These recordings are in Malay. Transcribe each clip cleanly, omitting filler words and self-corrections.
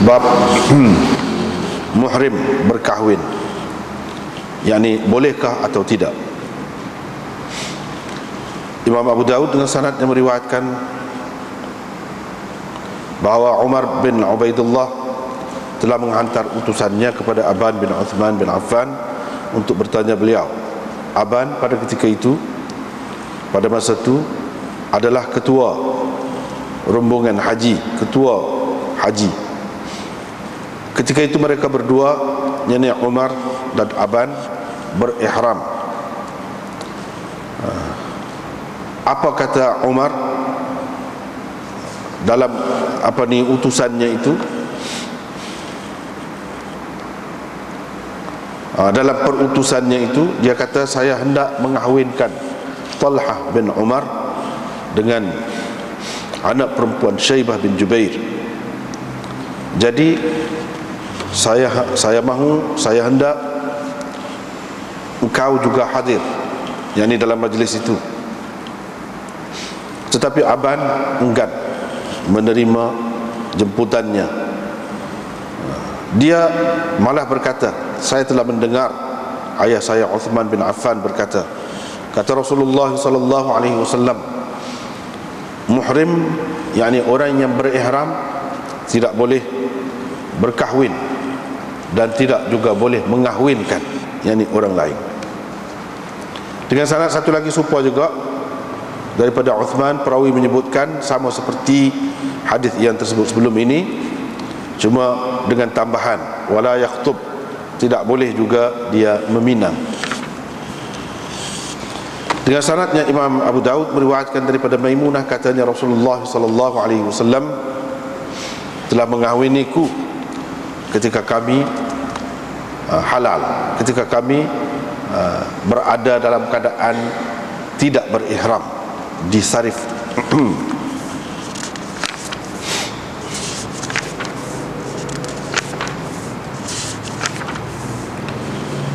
Bab muhrim berkahwin, yakni bolehkah atau tidak. Imam Abu Daud dengan sanad yang meriwayatkan bahawa Umar bin Ubaidullah telah menghantar utusannya kepada Aban bin Uthman bin Affan untuk bertanya beliau. Aban pada ketika itu, pada masa itu adalah ketua rombongan haji, ketua haji. Ketika itu mereka berdua, yakni Umar dan Aban, berihram. Apa kata Umar dalam utusannya itu? Dalam perutusannya itu dia kata, saya hendak mengahwinkan Talhah bin Umar dengan anak perempuan Syaibah bin Jubair. Jadi saya hendak engkau juga hadir, yakni dalam majlis itu. Tetapi Aban enggan menerima jemputannya. Dia malah berkata, saya telah mendengar ayah saya Uthman bin Affan berkata, kata Rasulullah sallallahu alaihi wasallam, muhrim, yakni orang yang berihram, tidak boleh berkahwin dan tidak juga boleh mengahwinkan, yakni orang lain. Dengan sanad satu lagi serupa juga daripada Uthman, perawi menyebutkan sama seperti hadis yang tersebut sebelum ini, cuma dengan tambahan wala yakhtub, tidak boleh juga dia meminang. Dengan sanadnya Imam Abu Daud meriwayatkan daripada Maimunah, katanya Rasulullah sallallahu alaihi wasallam telah mengahwiniku ketika kami halal, ketika kami berada dalam keadaan tidak berihram di Sarif.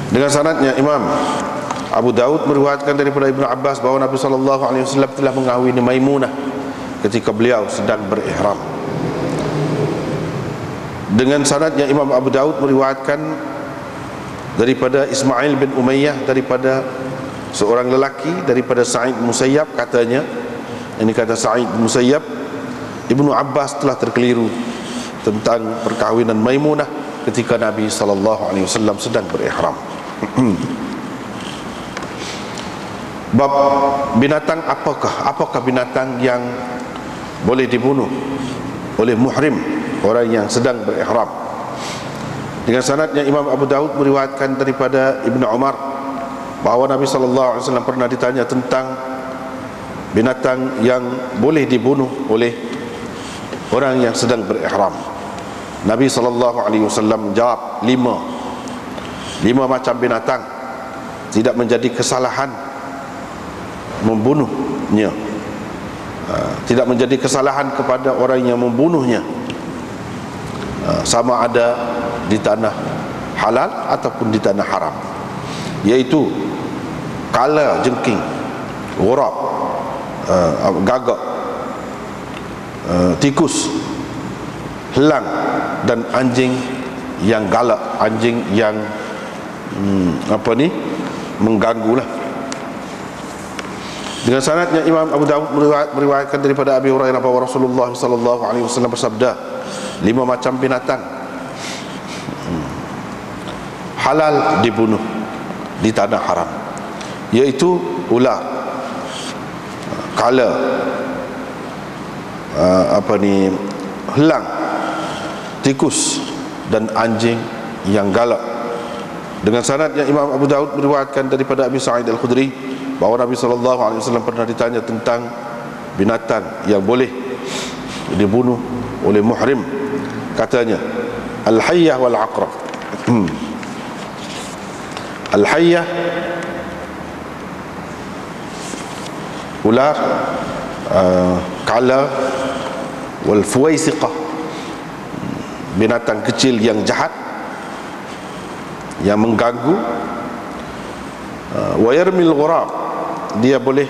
Dengan sanadnya Imam Abu Daud meriwayatkan daripada Ibnu Abbas bahawa Nabi sallallahu alaihi wasallam telah mengahwini Maimunah ketika beliau sedang berihram. Dengan sanadnya Imam Abu Daud meriwayatkan daripada Ismail bin Umayyah, daripada seorang lelaki daripada Sa'id bin Musayyab, katanya, ini kata Sa'id bin Musayyab, Ibnu Abbas telah terkeliru tentang perkahwinan Maimunah ketika Nabi sallallahu alaihi wasallam sedang berihram. Bab binatang, apakah binatang yang boleh dibunuh oleh muhrim, orang yang sedang berihram. Dengan sanadnya Imam Abu Daud meriwayatkan daripada Ibnu Umar bahawa Nabi sallallahu alaihi wasallam pernah ditanya tentang binatang yang boleh dibunuh oleh orang yang sedang berihram. Nabi sallallahu alaihi wasallam menjawab, lima macam binatang tidak menjadi kesalahan membunuhnya, tidak menjadi kesalahan kepada orang yang membunuhnya, sama ada di tanah halal ataupun di tanah haram, yaitu kala jengking, ghurab, gagak, tikus, helang, dan anjing yang galak, anjing yang mengganggulah. Dengan sanadnya Imam Abu Daud meriwayatkan daripada Abi Hurairah bahawa Rasulullah sallallahu alaihi wasallam bersabda, 5 macam binatang halal dibunuh di tanah haram, yaitu ular, kala, helang, tikus, dan anjing yang galak. Dengan sanadnya Imam Abu Daud meriwayatkan daripada Abi Sa'id Al-Khudri bahawa Nabi sallallahu alaihi wasallam pernah ditanya tentang binatang yang boleh dibunuh oleh muhrim. Katanya, al-hayyah wal aqrab. Al-hayyah, ular, kala, wal fuwaisiqah, binatang kecil yang jahat, yang mengganggu. Wa yarmil ghurab, dia boleh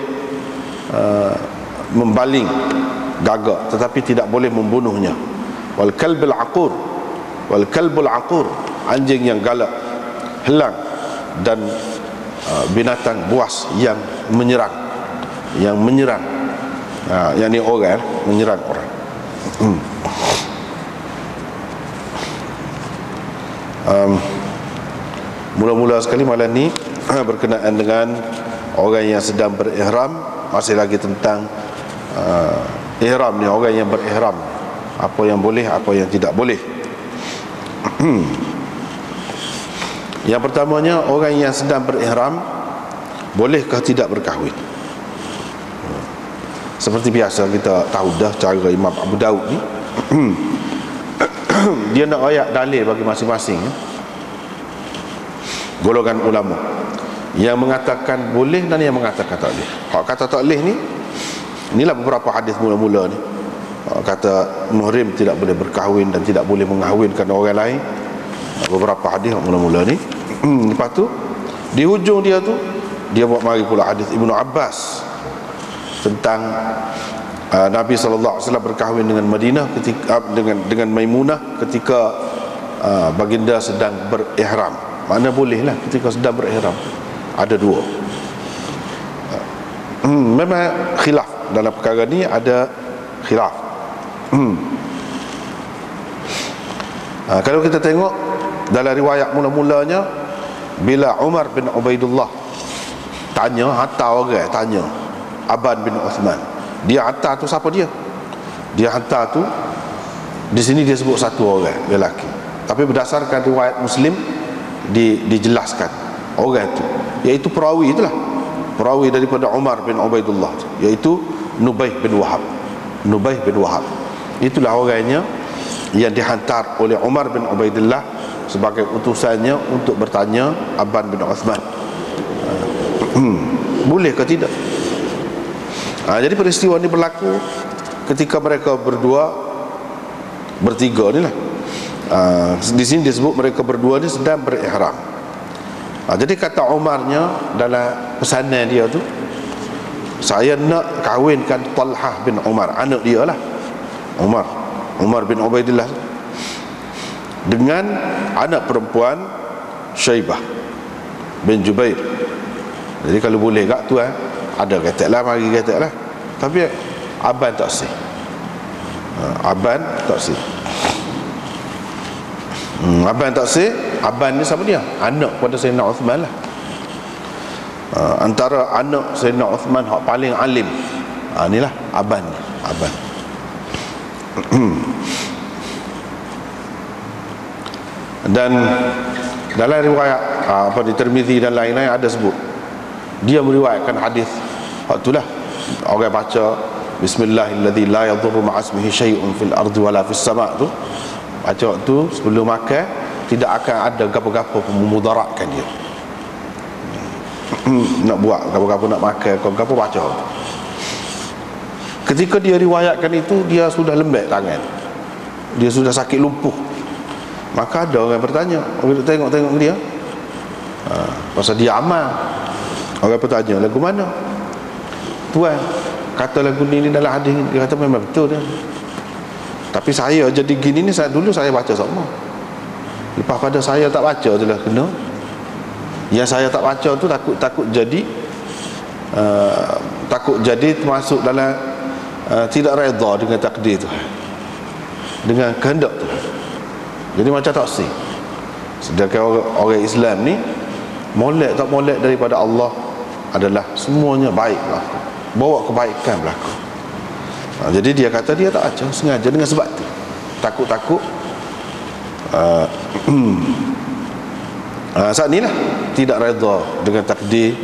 membaling gagak tetapi tidak boleh membunuhnya. Wal kalbil aqur, wal kalbul aqur, anjing yang galak, helang, dan binatang buas yang menyerang, yang ni orang menyerang orang. Mula-mula sekali malam ni berkenaan dengan orang yang sedang berihram, masih lagi tentang ihram ni, orang yang berihram, apa yang boleh, apa yang tidak boleh. Yang pertamanya, orang yang sedang berihram bolehkah tidak berkahwin? Seperti biasa kita tahu dah cara Imam Abu Daud ni. Dia nak ayat dalil bagi masing-masing golongan ulama yang mengatakan boleh dan yang mengatakan tak boleh. Hak kata tak boleh ni, inilah beberapa hadis mula-mula ni. Kata muhrim tidak boleh berkahwin dan tidak boleh mengahwinkan orang lain. Beberapa hadis mula-mula ni. Lepas tu di hujung dia tu dia buat mari pula hadis Ibnu Abbas tentang Nabi SAW berkahwin dengan Madinah ketika dengan Maimunah ketika baginda sedang berihram. Mana bolehlah ketika sedang berihram. Ada dua. Memang khilaf dalam perkara ni, ada khilaf. Kalau kita tengok dalam riwayat mula-mulanya, bila Umar bin Ubaidullah tanya, hantar orang tanya Aban bin Uthman, dia hantar tu siapa dia? Dia hantar tu, di sini dia sebut satu orang lelaki, tapi berdasarkan riwayat Muslim dijelaskan orang itu, iaitu perawi itulah, perawi daripada Umar bin Ubaidullah, iaitu Nubaih bin Wahab. Nubaih bin Wahab itulah orangnya yang dihantar oleh Umar bin Ubaidillah sebagai utusannya untuk bertanya Aban bin Uthman, boleh ke tidak? Jadi peristiwa ini berlaku ketika mereka bertiga ni lah. Di sini disebut mereka berdua ni sedang berihram. Jadi kata Umarnya dalam pesanan dia tu, saya nak kahwinkan Talhah bin Umar, anak dia lah, Umar bin Ubaidillah, dengan anak perempuan Syaibah bin Jubair. Jadi kalau boleh kat tu ada kata lah, mari kata lah. Tapi Aban tak sih. Aban tak sih. Aban tak sih. Aban ni siapa dia? Anak kepada Sayyidina Uthman lah. Antara anak Sayyidina Uthman hak paling alim, inilah Aban ni. Aban. Dan dalam riwayat di Tirmizi dan lain-lain ada sebut, dia meriwayatkan hadis hak itulah, orang baca bismillahilladzi la yadhurru ma'asmihi syai'un fil ardi wala fis sama' tu, baca waktu sebelum makan, tidak akan ada gapo-gapo memudaratkan dia. Nak buat gapo-gapo, nak makan gapo-gapo, baca. Ketika dia riwayatkan itu, dia sudah lembek tangan, dia sudah sakit lumpuh. Maka ada orang bertanya, orang tengok dia, pasal dia amal. Orang bertanya, lagu mana? Tuan kata lagu ni dalam hadis. Dia kata memang betul dia. Tapi saya jadi gini ni, dulu saya baca sama. Lepas pada saya tak baca tu lah kena. Yang saya tak baca tu takut jadi termasuk dalam tidak redha dengan takdir tu, dengan kehendak tu. Jadi macam tak sih. Sedangkan orang Islam ni, molek tak molek daripada Allah adalah semuanya baik berlaku, bawa kebaikan berlaku. Jadi dia kata dia tak baca sengaja dengan sebab tu, takut-takut saat ni lah tidak redha dengan takdir,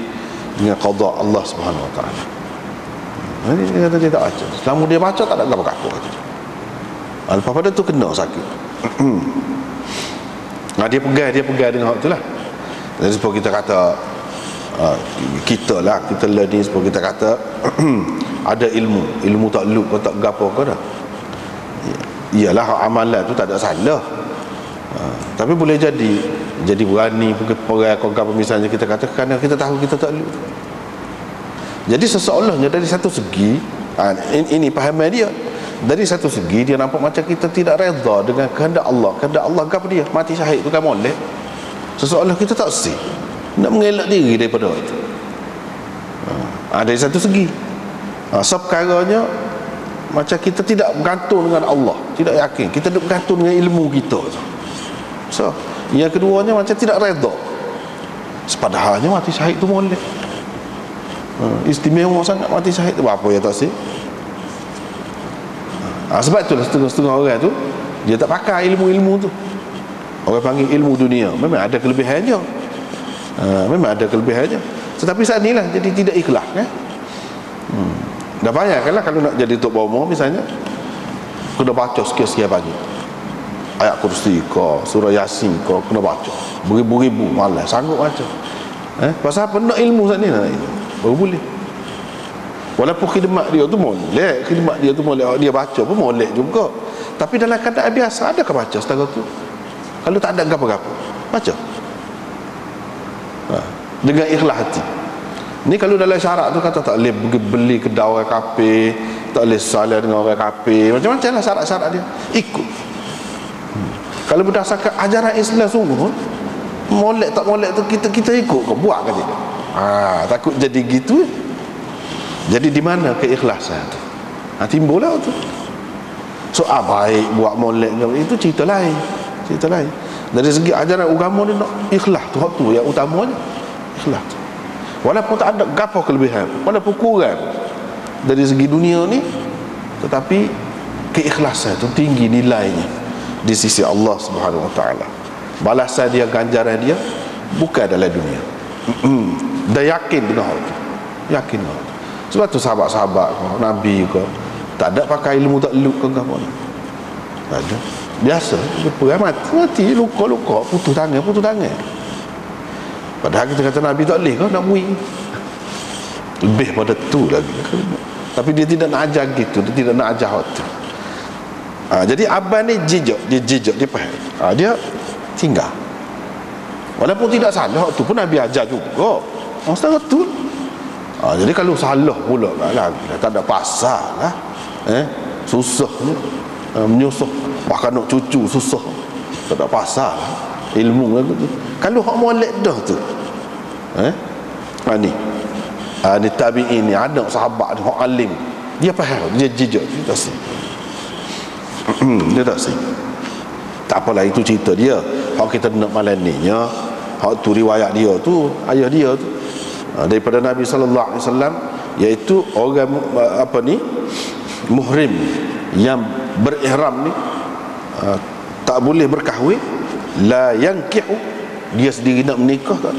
dengan qada Allah Subhanahu Wa Taala. Jadi dia kata dia tak baca. Selama dia baca tak ada apa-apa kata dia. Lepas pada tu kena sakit. Dia pegang dengan hak tu lah. Jadi sebab kita kata kita lah ni, sebab kita kata ada ilmu tak lu kau tak gapo kau dah. Iyalah amalan tu tak ada salah. Tapi boleh jadi berani pegang kau gapo, misalnya kita kata kerana kita tahu kita tak lu. Jadi seseolahnya dari satu segi ini pahaman dia. dari satu segi dia nampak macam kita tidak redha dengan kehendak Allah. Kehendak Allah apa dia? Mati syahid tu kan molek. Seseolah kita tak sih nak mengelak diri daripada itu. Dari satu segi. Sebab perkaranya macam kita tidak bergantung dengan Allah, tidak yakin. Kita bergantung dengan ilmu kita. So, yang keduanya macam tidak redha. Sepadahalnya mati syahid tu molek. Istimewa sangat mati syahid tu, apa ya tak sih? Sebab itulah setengah-setengah orang tu dia tak pakai ilmu-ilmu tu. Orang panggil ilmu dunia. Memang ada kelebihannya. Memang ada kelebihannya. Tetapi saat inilah jadi tidak ikhlas kan? Dah bayangkanlah kalau nak jadi tok bomo misalnya, kena baca sekian-sekian pagi. Ayat kursi ke, surah Yasin ke, kena baca. Beribu-ribu malas sanggup baca. Pasal apa? Nak ilmu saat ni nak ilmu. Baru boleh. Walaupun khidmat dia tu molek, khidmat dia tu molek, dia baca pun molek juga. Tapi dalam keadaan biasa, adakah baca setara tu? Kalau tak ada apa-apa, baca. Dengan ikhlas hati. Ni kalau dalam syarat tu kata tak boleh beli kedai orang kafir, tak boleh salah dengan orang kafir, macam-macam lah syarat-syarat dia. Ikut. Kalau berdasarkan ajaran Islam sungguh, molek tak molek tu kita ikut ke, buat ke tidak? Takut jadi gitu. Jadi di mana keikhlasan tu? Timbul lah tu. So baik buat molek itu cerita lain. Cerita lain. Dari segi ajaran agama ni nak ikhlas tu yang utamanya. Ikhlas tu. Walaupun tak ada gapo kelebihan, walaupun kurang dari segi dunia ni, tetapi keikhlasan tu tinggi nilainya di sisi Allah Subhanahu Wa Taala. Balasan dia, ganjaran dia bukan dalam dunia. Dah yakin dengan hal tu. Yakin hal tu. Sebab tu sahabat-sahabat kau, Nabi kau tak ada pakai ilmu takluk ke apa. Tak ada. Biasa perang mati luka-luka, putus tangan. Padahal kita kata Nabi tak boleh kau nak bui. Lebih pada tu lagi. Tapi dia tidak nak ajar gitu, dia tidak nak ajar hal tu. Jadi abang ni jejak, dia faham. Dia tinggal. Walaupun tidak salah tu pun Nabi ajar juga. Setengah tu. Jadi kalau salah pula lah, tak ada pasal lah. Susah ni, menyusah, bahkan nak cucu susah, tak ada pasal lah. Ilmu tu. Kalau hak molek dah tu, ni tabi'in ni, anak sahabat ni, hak alim, dia faham, dia jejak, dia tak sih. Dia tak sih. Tak apalah, itu cerita dia. Hak kita nak malam ni nya, hak tu riwayat dia tu, ayah dia tu, daripada Nabi sallallahu alaihi wasallam, iaitu orang muhrim yang berihram ni tak boleh berkahwin, la yankihu, dia sendiri nak menikah tak,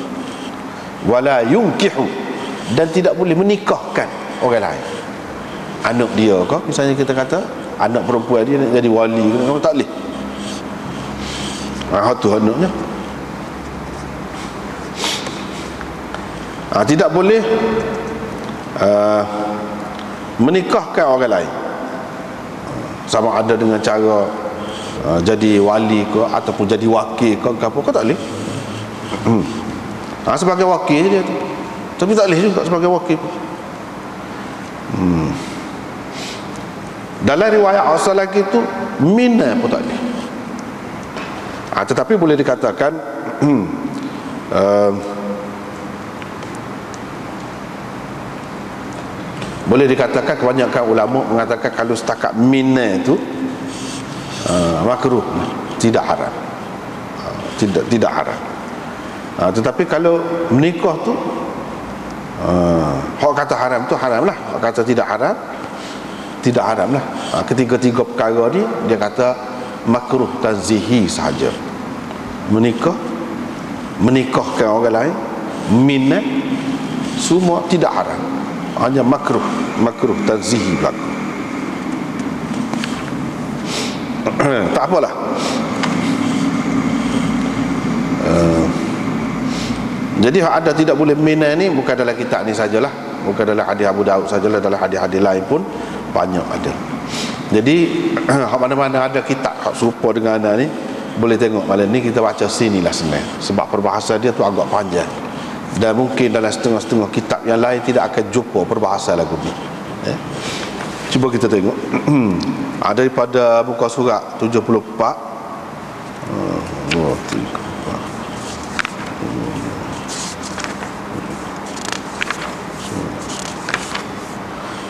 wala yunkihu, dan tidak boleh menikahkan orang lain. Anak dia ke, misalnya kita kata anak perempuan dia nak jadi wali ke, tak boleh. Tu anaknya. Tidak boleh menikahkan orang lain, sama ada dengan cara jadi wali ke ataupun jadi wakil ke apa ke, tak boleh. Sebagai wakil dia tu, tapi tak boleh juga sebagai wakil. Dalam riwayat asal lagi tu mina pun tak boleh. Tetapi boleh dikatakan boleh dikatakan kebanyakan ulama mengatakan kalau setakat mina tu makruh, tidak haram. Tidak haram. Tetapi kalau menikah tu hak kata haram tu haram lah, hak kata tidak haram tidak haram lah. Ketiga-tiga perkara ni dia kata makruh tanzihi sahaja. Menikahkan orang lain, minat, semua tidak haram, hanya makruh tanzihi berlaku. Tak apalah. Jadi ada tidak boleh mina ni bukan dalam kitab ni sajalah, bukan dalam hadis Abu Daud sajalah, dalam hadis-hadis lain pun banyak ada. Jadi mana-mana ada kitab serupa dengan anda ni, boleh tengok malam ni kita baca sinilah senang, sebab perbahasan dia tu agak panjang dan mungkin dalam setengah-setengah kitab yang lain tidak akan jumpa perbahasan lagu ni. Cuba kita tengok. Daripada muka surat 74.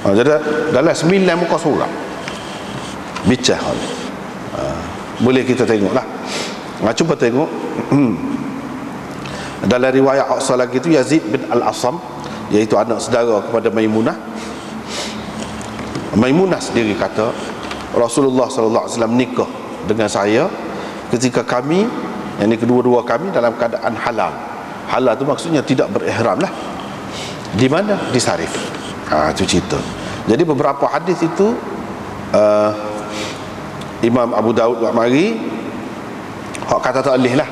Jadi dalam 9 muka surat bicara boleh kita tengoklah. Cuba tengok. Dalam riwayat Hafsah lagi tu, Yazid bin Al-Asam, iaitu anak saudara kepada Maimunah. Maimunah sendiri kata Rasulullah sallallahu alaihi wasallam nikah dengan saya ketika kami, yang ini kedua-dua kami dalam keadaan halal. Halal tu maksudnya tidak berihram lah. Di mana? Di Sarif. Itu cerita. Jadi beberapa hadis itu Imam Abu Daud buat mari hak kata tak boleh lah,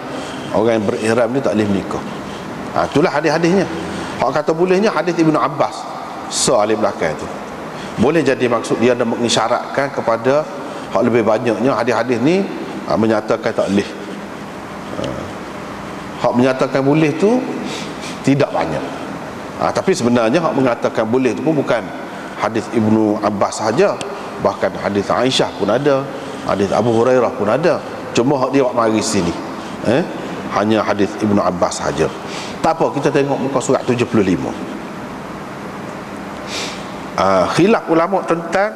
orang yang berihram ni tak boleh menikah. Itulah hadis-hadisnya. Hak kata bolehnya hadis Ibnu Abbas alif belakang itu. Boleh jadi maksud dia ada mengisyaratkan kepada hak lebih banyaknya hadis-hadis ni menyatakan tak boleh. Hak menyatakan boleh tu tidak banyak. Tapi sebenarnya hak mengatakan boleh tu pun bukan hadis Ibnu Abbas sahaja, bahkan hadis Aisyah pun ada, hadis Abu Hurairah pun ada. Cuma hak dia buat mari sini hanya hadis Ibnu Abbas sahaja. Tak apa, kita tengok muka surat 75. Khilaf ulama tentang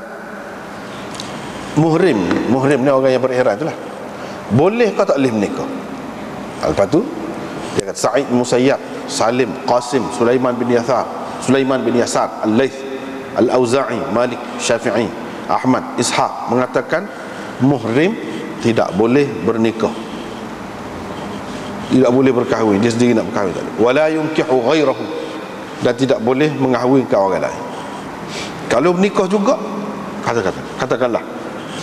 muhrim. Muhrim ni orang yang berihram itulah. Boleh ke tak boleh menikah? Lepas tu dia kata Sa'id bin Musayyab, Salim, Qasim, Sulaiman bin Yasar, Al-Laits, Al-Auza'i, Malik, Syafi'i, Ahmad, Ishaq mengatakan muhrim tidak boleh bernikah, tidak boleh berkahwin, dia sendiri nak berkahwin, wala yunkihu ghairahu, dan tidak boleh mengahwinkan orang lain. Kalau menikah juga, katakanlah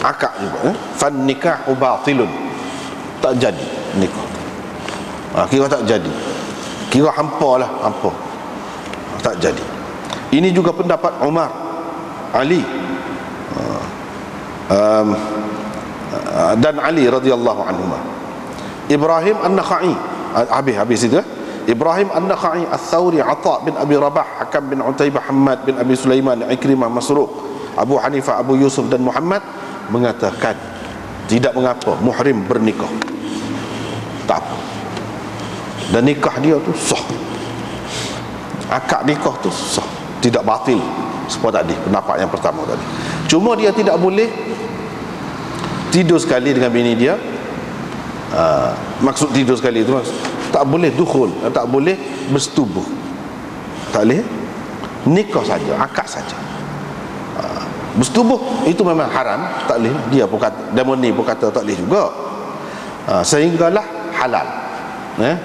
akad juga, fan nikahu batilun, tak jadi nikah, kira tak jadi, kira hampa lah, hampa, tak jadi. Ini juga pendapat Umar, Ali dan Ali radhiyallahu anhuma. Ibrahim An-Nakhai, habis itu. Ibrahim An-Nakhai, Ats-Tsauri, Atha bin Abi Rabah, Hakam bin Utaibah, Hammad bin Abi Sulaiman, Ikrimah, Masruq, Abu Hanifah, Abu Yusuf dan Muhammad mengatakan tidak mengapa muhrim bernikah, tak apa, dan nikah dia tu sah, akad nikah tu sah, tidak batil seperti tadi pendapat yang pertama tadi. Cuma dia tidak boleh tidur sekali dengan bini dia. Maksud tidur sekali itu maksud, tak boleh dukhul, tak boleh bersetubuh, tak boleh nikah saja, akad saja. Bersetubuh itu memang haram, tak boleh. Dia pun kata, demoni pun kata tak boleh juga. Sehinggalah halal,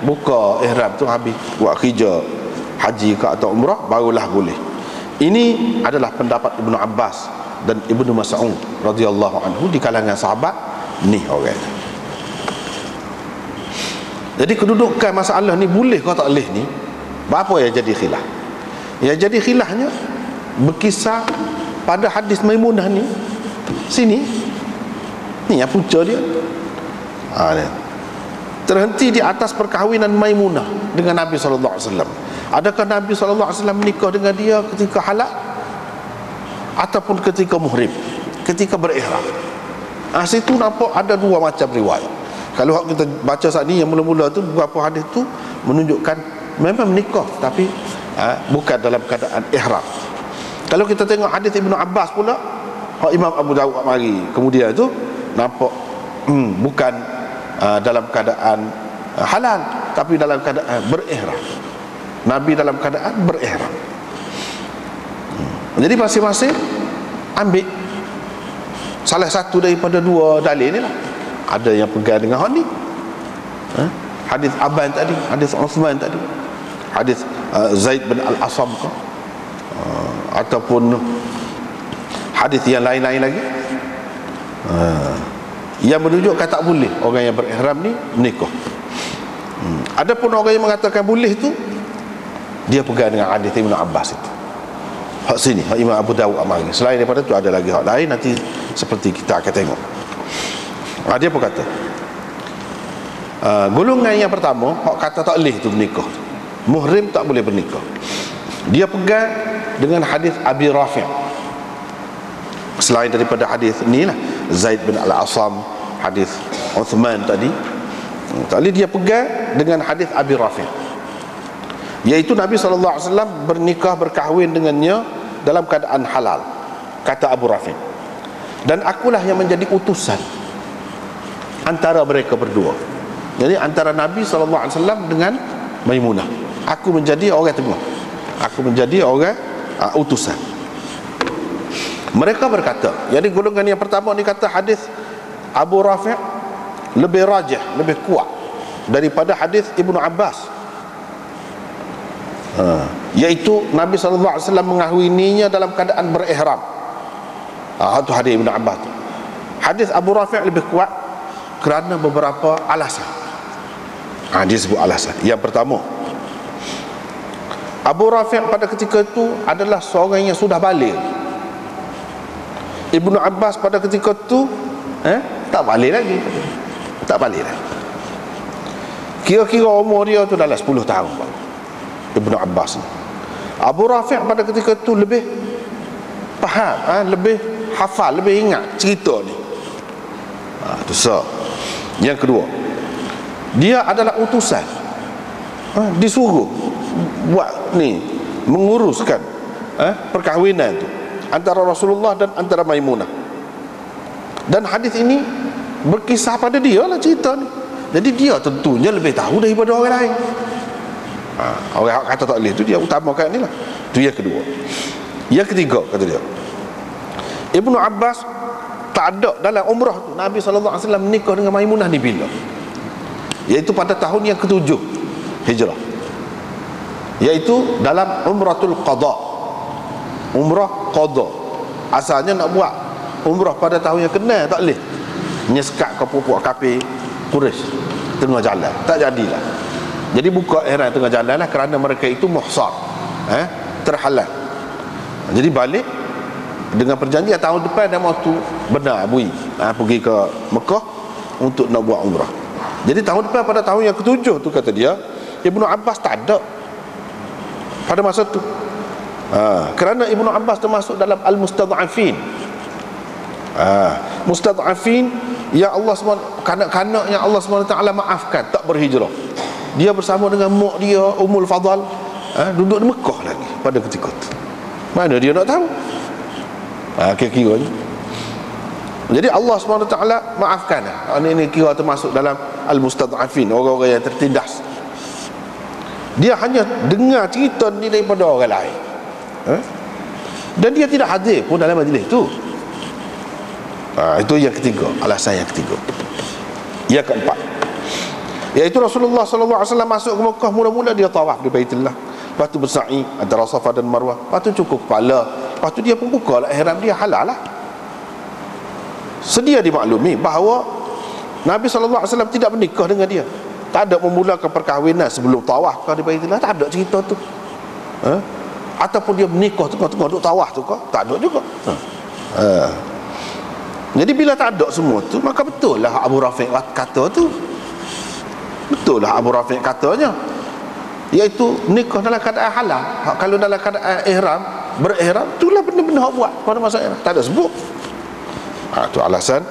buka ihram tu habis buat kerja haji ke atau umrah barulah boleh. Ini adalah pendapat Ibnu Abbas dan Ibnu Mas'ud radhiyallahu anhu di kalangan sahabat ni orang. Jadi kedudukan masalah ni boleh ke tak boleh ni, apa yang jadi khilaf? Yang jadi khilafnya berkisar pada hadis Maimunah ni. Sini ni yang punca dia. Terhenti di atas perkahwinan Maimunah dengan Nabi sallallahu alaihi wasallam. Adakah Nabi sallallahu alaihi wasallam menikah dengan dia ketika halal ataupun ketika muhrim, ketika berihram? Situ nampak ada dua macam riwayat. Kalau kita baca saat ni yang mula-mula tu, beberapa hadis tu menunjukkan memang menikah tapi bukan dalam keadaan ihram. Kalau kita tengok hadis Ibnu Abbas pula, Imam Abu Daud mari kemudian tu nampak bukan dalam keadaan halal tapi dalam keadaan berihram. Nabi dalam keadaan berihram. Jadi masing-masing ambil salah satu daripada dua dalil ni lah. Ada yang pegang dengan hal ni, hadis Aban tadi, hadis Uthman tadi, hadis Zaid bin Al-Asam ke, ataupun hadis yang lain-lain lagi yang menunjukkan tak boleh orang yang berihram ni menikah. Adapun orang yang mengatakan boleh tu, dia pegang dengan hadis Ibnu Abbas itu. Hak sini, hak Imam Abu Dawud amari. Selain daripada tu ada lagi hak lain, nanti seperti kita akan tengok. Dia pun kata golongan yang pertama, hak kata tak boleh tu menikah, muhrim tak boleh bernikah, dia pegang dengan hadis Abi Rafi'. Selain daripada hadis inilah Zaid bin Al-Asam, hadis Uthman tadi dia pegang dengan hadis Abi Rafi', iaitu Nabi SAW bernikah, berkahwin dengannya dalam keadaan halal, kata Abu Rafi', dan akulah yang menjadi utusan antara mereka berdua. Jadi antara Nabi SAW dengan Maimunah, aku menjadi orang tengah, aku menjadi orang utusan. Mereka berkata, jadi golongan yang pertama ni kata hadis Abu Rafi' lebih rajih, lebih kuat daripada hadis Ibnu Abbas, iaitu Nabi SAW mengahwininya dalam keadaan berihram. Itu hadis Ibnu Abbas. Hadis Abu Rafi' lebih kuat kerana beberapa alasan. Dia sebut alasan. Yang pertama, Abu Rafi' pada ketika itu adalah seorang yang sudah balik. Ibnu Abbas pada ketika itu tak balik lagi. Tak balik lagi. Kira-kira umur dia tu dalam 10 tahun Ibnu Abbas ni. Abu Rafi' pada ketika itu lebih faham, lebih hafal, lebih ingat cerita ni. Itu so. Yang kedua, dia adalah utusan, disuruh buat ni, menguruskan perkahwinan tu antara Rasulullah dan antara Maimunah. Dan hadis ini berkisah pada dia lah cerita ni. Jadi dia tentunya lebih tahu daripada orang lain. Orang kata tak boleh tu dia utamakan ni lah. Itu yang kedua. Yang ketiga, kata dia, Ibnu Abbas tak ada dalam umrah tu Nabi SAW menikah dengan Maimunah ni bila? Iaitu pada tahun yang ke-7 Hijrah, iaitu dalam umratul qada. Umrah qada asalnya nak buat umrah pada tahun yang ke-6, tak boleh, menyekat ke puak kafir Quraisy tengah jalan, tak jadilah. Jadi buka ihram tengah jalan lah, kerana mereka itu muhsar, terhalang. Jadi balik dengan perjanjian tahun depan dan waktu benar bui pergi ke Mekah untuk nak buat umrah. Jadi tahun depan pada tahun yang ke-7 tu, kata dia, Ibnu Abbas tak ada pada masa tu. Kerana Ibnu Abbas termasuk dalam al-mustad'afin. Mustad'afin yang Allah SWT, kanak-kanak yang Allah SWT maafkan, tak berhijrah. Dia bersama dengan mak dia Ummul Fadal duduk di Mekah lagi pada ketika itu. Mana dia nak tahu? Kira-kira ni. Jadi Allah SWT maafkan. Ini kira termasuk dalam al-mustad'afin, orang-orang yang tertindas. Dia hanya dengar cerita ni daripada orang lain, dan dia tidak hadir pun dalam majlis itu. Itu yang ketiga, alasan yang ketiga. Yang keempat, iaitu Rasulullah SAW masuk ke Mekah, mula-mula dia tawaf di Baitullah, lepas tu bersa'i antara Safa dan Marwah, lepas tu cukup kepala, lepas tu dia pun buka lah ihram dia, halal lah. Sedia dimaklumi bahawa Nabi SAW tidak menikah dengan dia, tak ada memulakan perkahwinan sebelum tawaf ke di Baitullah, tak ada cerita tu. Ataupun dia menikah tengah-tengah duk tawaf tu ke, tak ada juga. Jadi bila tak ada semua tu, maka betul lah Abu Rafi' kata tu, betul lah Abu Rafi' katanya, iaitu nikah dalam keadaan halal. Kalau dalam keadaan ihram, berihram, itulah benda-benda hak buat pada masa ihram, tak ada sebut. Itu alasan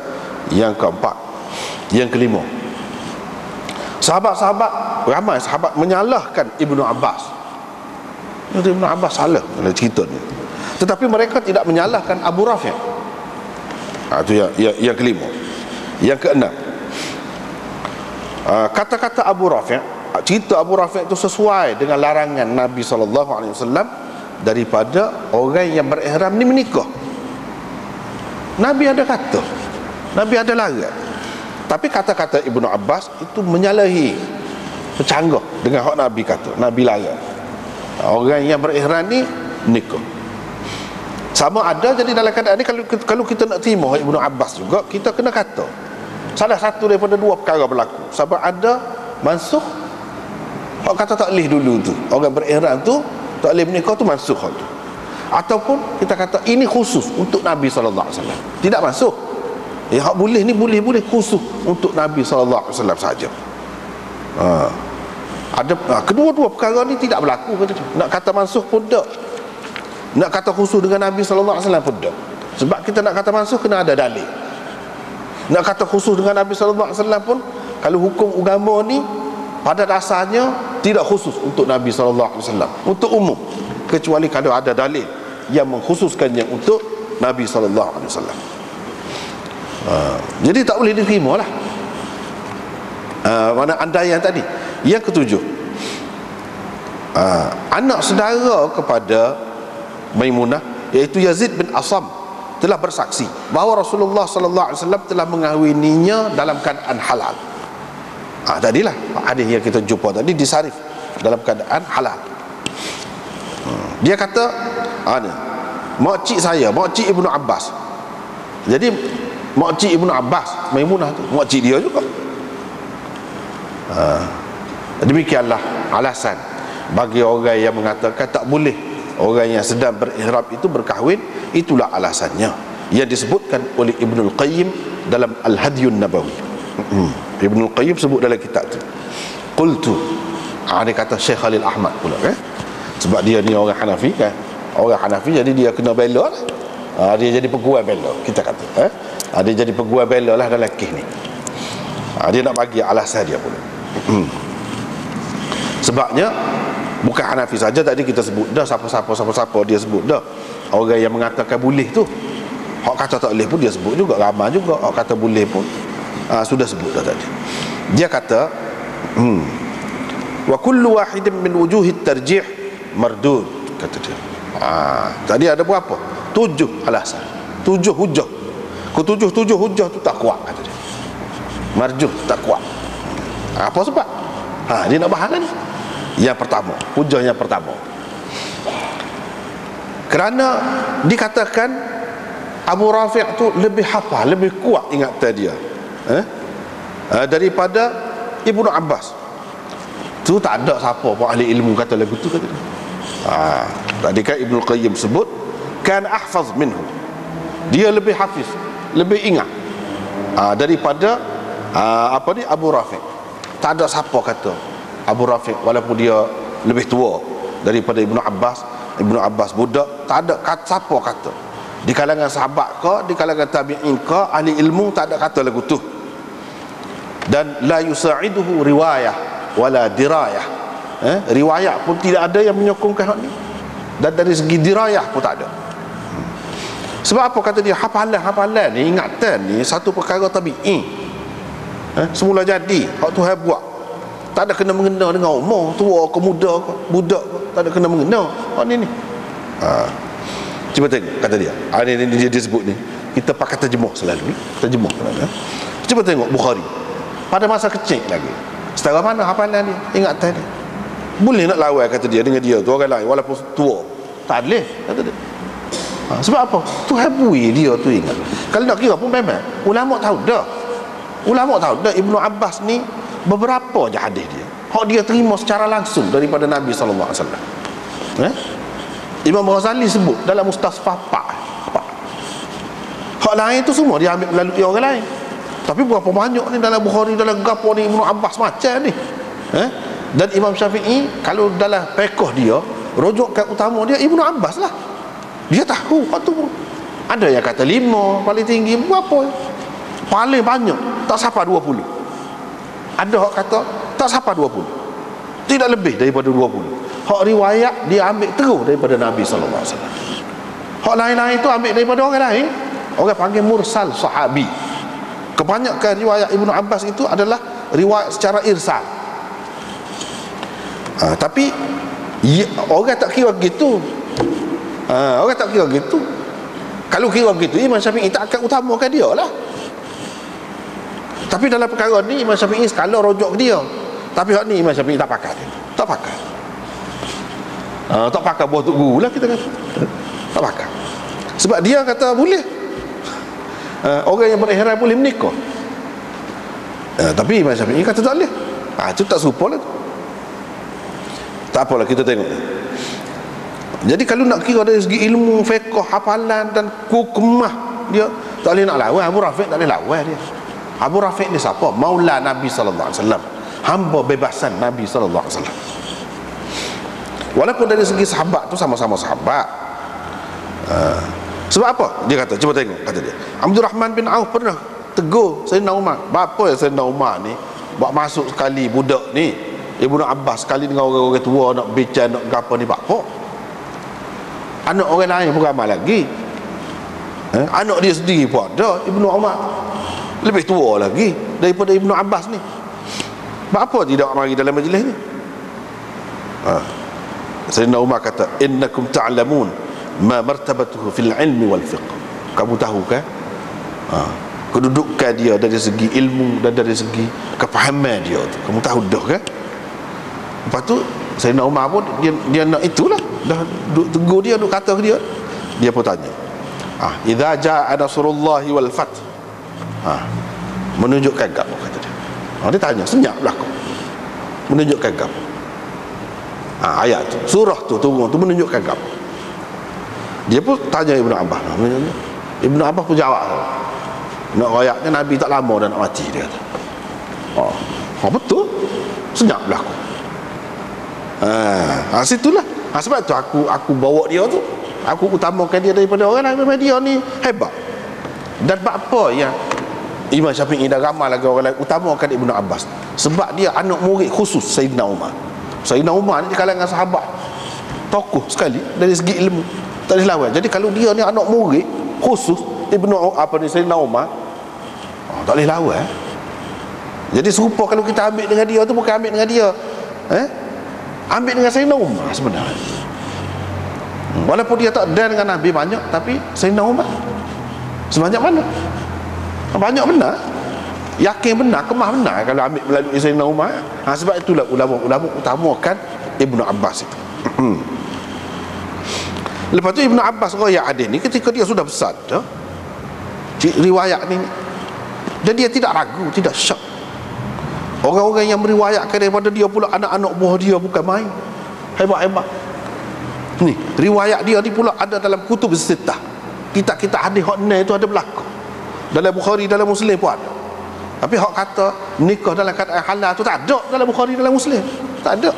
yang keempat. Yang kelima, sahabat-sahabat, ramai sahabat menyalahkan Ibnu Abbas. Ibnu Abbas salah dalam cerita ni, tetapi mereka tidak menyalahkan Abu Rafi'. Itu yang kelima. Yang keenam, kata-kata Abu Rafi', cerita Abu Rafi' itu sesuai dengan larangan Nabi SAW daripada orang yang berihram ni menikah. Nabi ada kata, Nabi ada larang, tapi kata-kata Ibnu Abbas itu menyalahi, bercanggah dengan hak Nabi kata. Nabi larang orang yang berihram ni nikah. Sama ada jadi dalam keadaan ni, kalau kita nak terima Ibnu Abbas juga, kita kena kata salah satu daripada dua perkara berlaku. Sebab ada mansukh, hak kata tak boleh dulu tu, orang berihram tu tak boleh menikah tu, mansukh hak tu. Ataupun kita kata ini khusus untuk Nabi SAW, tidak masuk. Hak boleh ni boleh khusus untuk Nabi SAW saja. Ada kedua-dua perkara ni tidak berlaku, kata. Nak kata mansukh pun tak, nak kata khusus dengan Nabi SAW pun tak. Sebab kita nak kata mansuh kena ada dalil. Nak kata khusus dengan Nabi sallallahu alaihi wasallam pun, kalau hukum agama ni pada dasarnya tidak khusus untuk Nabi sallallahu alaihi wasallam, untuk umum, kecuali kalau ada dalil yang mengkhususkannya untuk Nabi sallallahu alaihi wasallam. Jadi tak boleh diterima lah. Mana andaian tadi. Yang ketujuh, anak saudara kepada Maimunah, iaitu Yazid bin Asam, telah bersaksi bahawa Rasulullah sallallahu alaihi wasallam telah mengahwininya dalam keadaan halal. Tadilah hadis yang kita jumpa tadi disarif dalam keadaan halal. Dia kata, makcik saya, makcik Ibnu Abbas. Jadi makcik Ibnu Abbas, Maimunah tu makcik dia juga. Demikianlah alasan bagi orang yang mengatakan tak boleh orang yang sedang berihram itu berkahwin. Itulah alasannya yang disebutkan oleh Ibnul Qayyim dalam Al-Hadyun Nabawi. Ibnul Qayyim sebut dalam kitab tu. Qultu, dia kata Syekh Khalil Ahmad pula sebab dia ni orang Hanafi kan. Orang Hanafi jadi dia kena bela lah. Dia jadi peguam bela, kita kata. Dia jadi peguam bela lah dalam kes ni. Dia nak bagi alasan dia pula. Sebabnya bukan Hanafi saja, tadi kita sebut dah siapa dia sebut dah. Orang yang mengatakan boleh tu, hak kata tak boleh pun dia sebut juga, ramai juga hak kata boleh pun sudah sebut dah tadi. Dia kata wa kullu wahidin min wujuhit tarjih mardud, kata dia. Tadi ada berapa? 7 alasan, 7 hujah. Ketujuh hujah tu tak kuat, kata dia. Marjuh, tak kuat. Apa sebab? Dia nak bahas ni. Yang pertama, hujah yang pertama, kerana dikatakan Abu Rafi' tu lebih hafal, lebih kuat ingatan dia daripada Ibnu Abbas. Tu tak ada siapa pun ahli ilmu kata lagu tu, kata dia. Tadi kan Ibnu Qayyim sebut kan ahfaz minhu, dia lebih hafiz, lebih ingat daripada Abu Rafi'. Tak ada siapa kata Abu Rafi' walaupun dia lebih tua daripada Ibnu Abbas. Ibnu Abbas budak, tak ada siapa kata di kalangan sahabat ke, di kalangan tabi'in ke, ahli ilmu, tak ada kata lagu tu. Dan la yusa'iduhu riwayah wala dirayah. Riwayat pun tidak ada yang menyokongkan hal ni, dan dari segi dirayah pun tak ada. Sebab apa kata dia? Hafalan ni, ingatan ni satu perkara tabi'i. Semula jadi, hak Tuhan buat, tak ada kena mengena dengan umur, tua ke muda ke, budak ke, tak ada kena mengena. Ni cuba tengok, kata dia. Ini dia sebut ni. Kita pakai terjemuh selalu. Terjemuh selalu. Cuba tengok Bukhari pada masa kecil lagi, setara mana hafalan dia, ingatan dia. Boleh nak lawan, kata dia, dengan dia tu orang lain walaupun tua? Tak boleh, kata dia. Sebab apa? Tuhan bui dia tu ingat. Kalau nak kira pun memang ulama tahu dah. Ulama tahu dah Ibnu Abbas ni beberapa je hadis dia hak dia terima secara langsung daripada Nabi sallallahu alaihi wasallam. Imam Ghazali sebut dalam Mustasfah hak lain tu semua dia ambil melalui orang lain. Tapi berapa banyak ni dalam Bukhari, dalam gapo ni Ibnu Abbas macam ni. Dan Imam Syafi'i kalau dalam fiqh dia, rujukan utama dia Ibnu Abbas lah. Dia tahu hak tu. Ada yang kata 5 paling tinggi, berapa? Paling banyak tak sampai 20. Ada hak kata tak sampai 20, tidak lebih daripada 20. Hak riwayat dia ambil terus daripada Nabi sallallahu alaihi wasallam. Hak lain-lain tu ambil daripada orang lain. Orang panggil mursal sahabi. Kebanyakan riwayat Ibnu Abbas itu adalah riwayat secara irsal. Tapi orang tak kira gitu. Orang tak kira gitu. Kalau kira gitu, Imam Syafi'i tak akan utamakan dia lah. Tapi dalam perkara ni Imam Syafi'i sekala rujuk ke dia. Tapi hak ni Imam Syafi'i tak pakai dia. Tak pakai. Tak pakai buah tuk guru lah kita kata. Tak pakai. Sebab dia kata boleh. Orang yang berihram boleh menikah. Tapi Imam Syafi'i kata tak boleh. Itu tak serupa lah tu. Tak apalah, kita tengok. Jadi kalau nak kira dari segi ilmu, fiqh, hafalan dan hukmah, dia tak boleh nak lawan. Abu Rafi' tak boleh lawan dia. Abu Rafi' ni siapa? Maula Nabi sallallahu alaihi wasallam, hamba bebasan Nabi sallallahu alaihi wasallam. Walaupun dari segi sahabat tu sama-sama sahabat, Sebab apa? Dia kata, cuba tengok, kata dia, Abdul Rahman bin Auf pernah tegur Sayyidina Umar. Apa yang Sayyidina Umar ni buat masuk sekali budak ni, Ibnu Abbas sekali dengan orang-orang tua nak bincang nak apa ni, buat apa? Anak orang lain pun ramai lagi. Anak dia sendiri pun ada, Ibnu Umar lebih tua lagi daripada Ibnu Abbas ni. Buat apa tidak mari dalam majlis ni? Sayyidina Umar kata, innakum ta'lamun ma martabatuhu fil ilmi wal fiqh. Kamu tahu kan kedudukan dia dari segi ilmu dan dari segi kefahaman dia tu, kamu tahu dah kan? Lepas tu Sayyidina Umar pun dia nak itulah, dah tegur dia, duk kata ke dia pun tanya, idza jaa nasrullahi wal fath, menunjukkan gapo, kata dia. Dia tanya senyap belaka, menunjukkan gapo? Ayat tu, surah tu turun tu menunjukkan gapo? Dia pun tanya Ibnu Abbas. Ibnu Abbas pun jawab, nak ayatnya Nabi tak lama dah nak mati, dia kata. Betul, senyap belaka. Situlah. Sebab tu aku bawa dia tu, aku utamakan dia daripada orang lain. Memang dia ni hebat. Dan apa yang Imam Syafi'i dan ramai lagi orang lain utamakan Ibnu Abbas, sebab dia anak murid khusus Sayyidina Umar. Sayyidina Umar ni di kalangan sahabat tokoh sekali dari segi ilmu, tak boleh lawan. Jadi kalau dia ni anak murid khusus Sayyidina Umar, tak boleh lawan. Jadi serupa kalau kita ambil dengan dia tu, bukan ambil dengan dia, ambil dengan Sayyidina Umar sebenarnya. Walaupun dia tak ada dengan Nabi banyak, tapi Sayyidina Umar sebanyak mana? Banyak benar, yakin benar, kemah benar kalau ambil melalui Sayyidina Umar. Sebab itulah ulama utamakan Ibnu Abbas itu. Lepas tu Ibnu Abbas riwayat hadis ni ketika dia sudah besar dah, riwayat ni, dan dia tidak ragu, tidak syak. Orang-orang yang meriwayatkan daripada dia pula anak-anak buah dia bukan main, hebat-hebat. Ni riwayat dia ni pula ada dalam kutub sittah, kitab-kitab hadis hak ni itu ada berlaku dalam Bukhari, dalam Muslim pun ada. Tapi hak kata nikah dalam keadaan halal tu tak ada dalam Bukhari, dalam Muslim tak ada.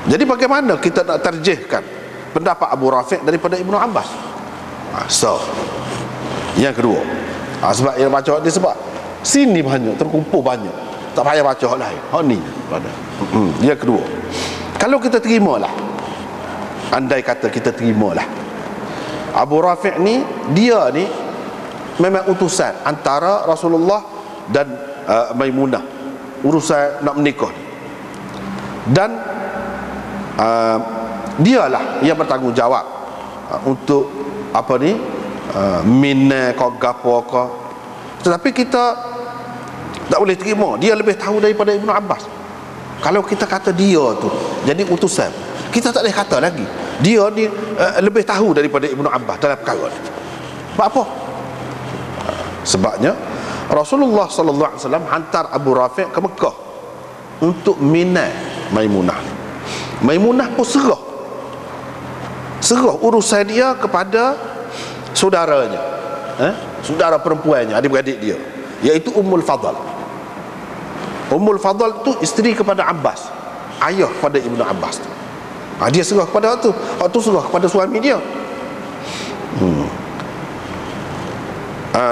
Jadi bagaimana kita nak tarjihkan pendapat Abu Rafiq daripada Ibnu Abbas? Yang kedua, sebab yang baca ni, sebab sini banyak, terkumpul banyak, tak payah baca hak lain, hak ni pada. Yang kedua, kalau kita terimalah, andai kata kita terimalah Abu Rafiq ni, dia ni memang utusan antara Rasulullah dan Maimunah, urusan nak menikah, dan dialah yang bertanggungjawab untuk apa ni, mina kau gapo kau. Tetapi kita tak boleh terima dia lebih tahu daripada Ibnu Abbas. Kalau kita kata dia tu jadi utusan, kita tak boleh kata lagi dia ni lebih tahu daripada Ibnu Abbas dalam perkara ni. Sebab apa? Sebabnya Rasulullah sallallahu alaihi wasallam hantar Abu Rafiq ke Mekah untuk mina Maimunah. Maimunah pun serah urusan dia kepada saudaranya, saudara perempuannya, adik-beradik dia, iaitu Ummul Fadl. Ummul Fadl tu isteri kepada Abbas, ayah pada Ibnu Abbas. Dia serah kepada tu, serah kepada suami dia.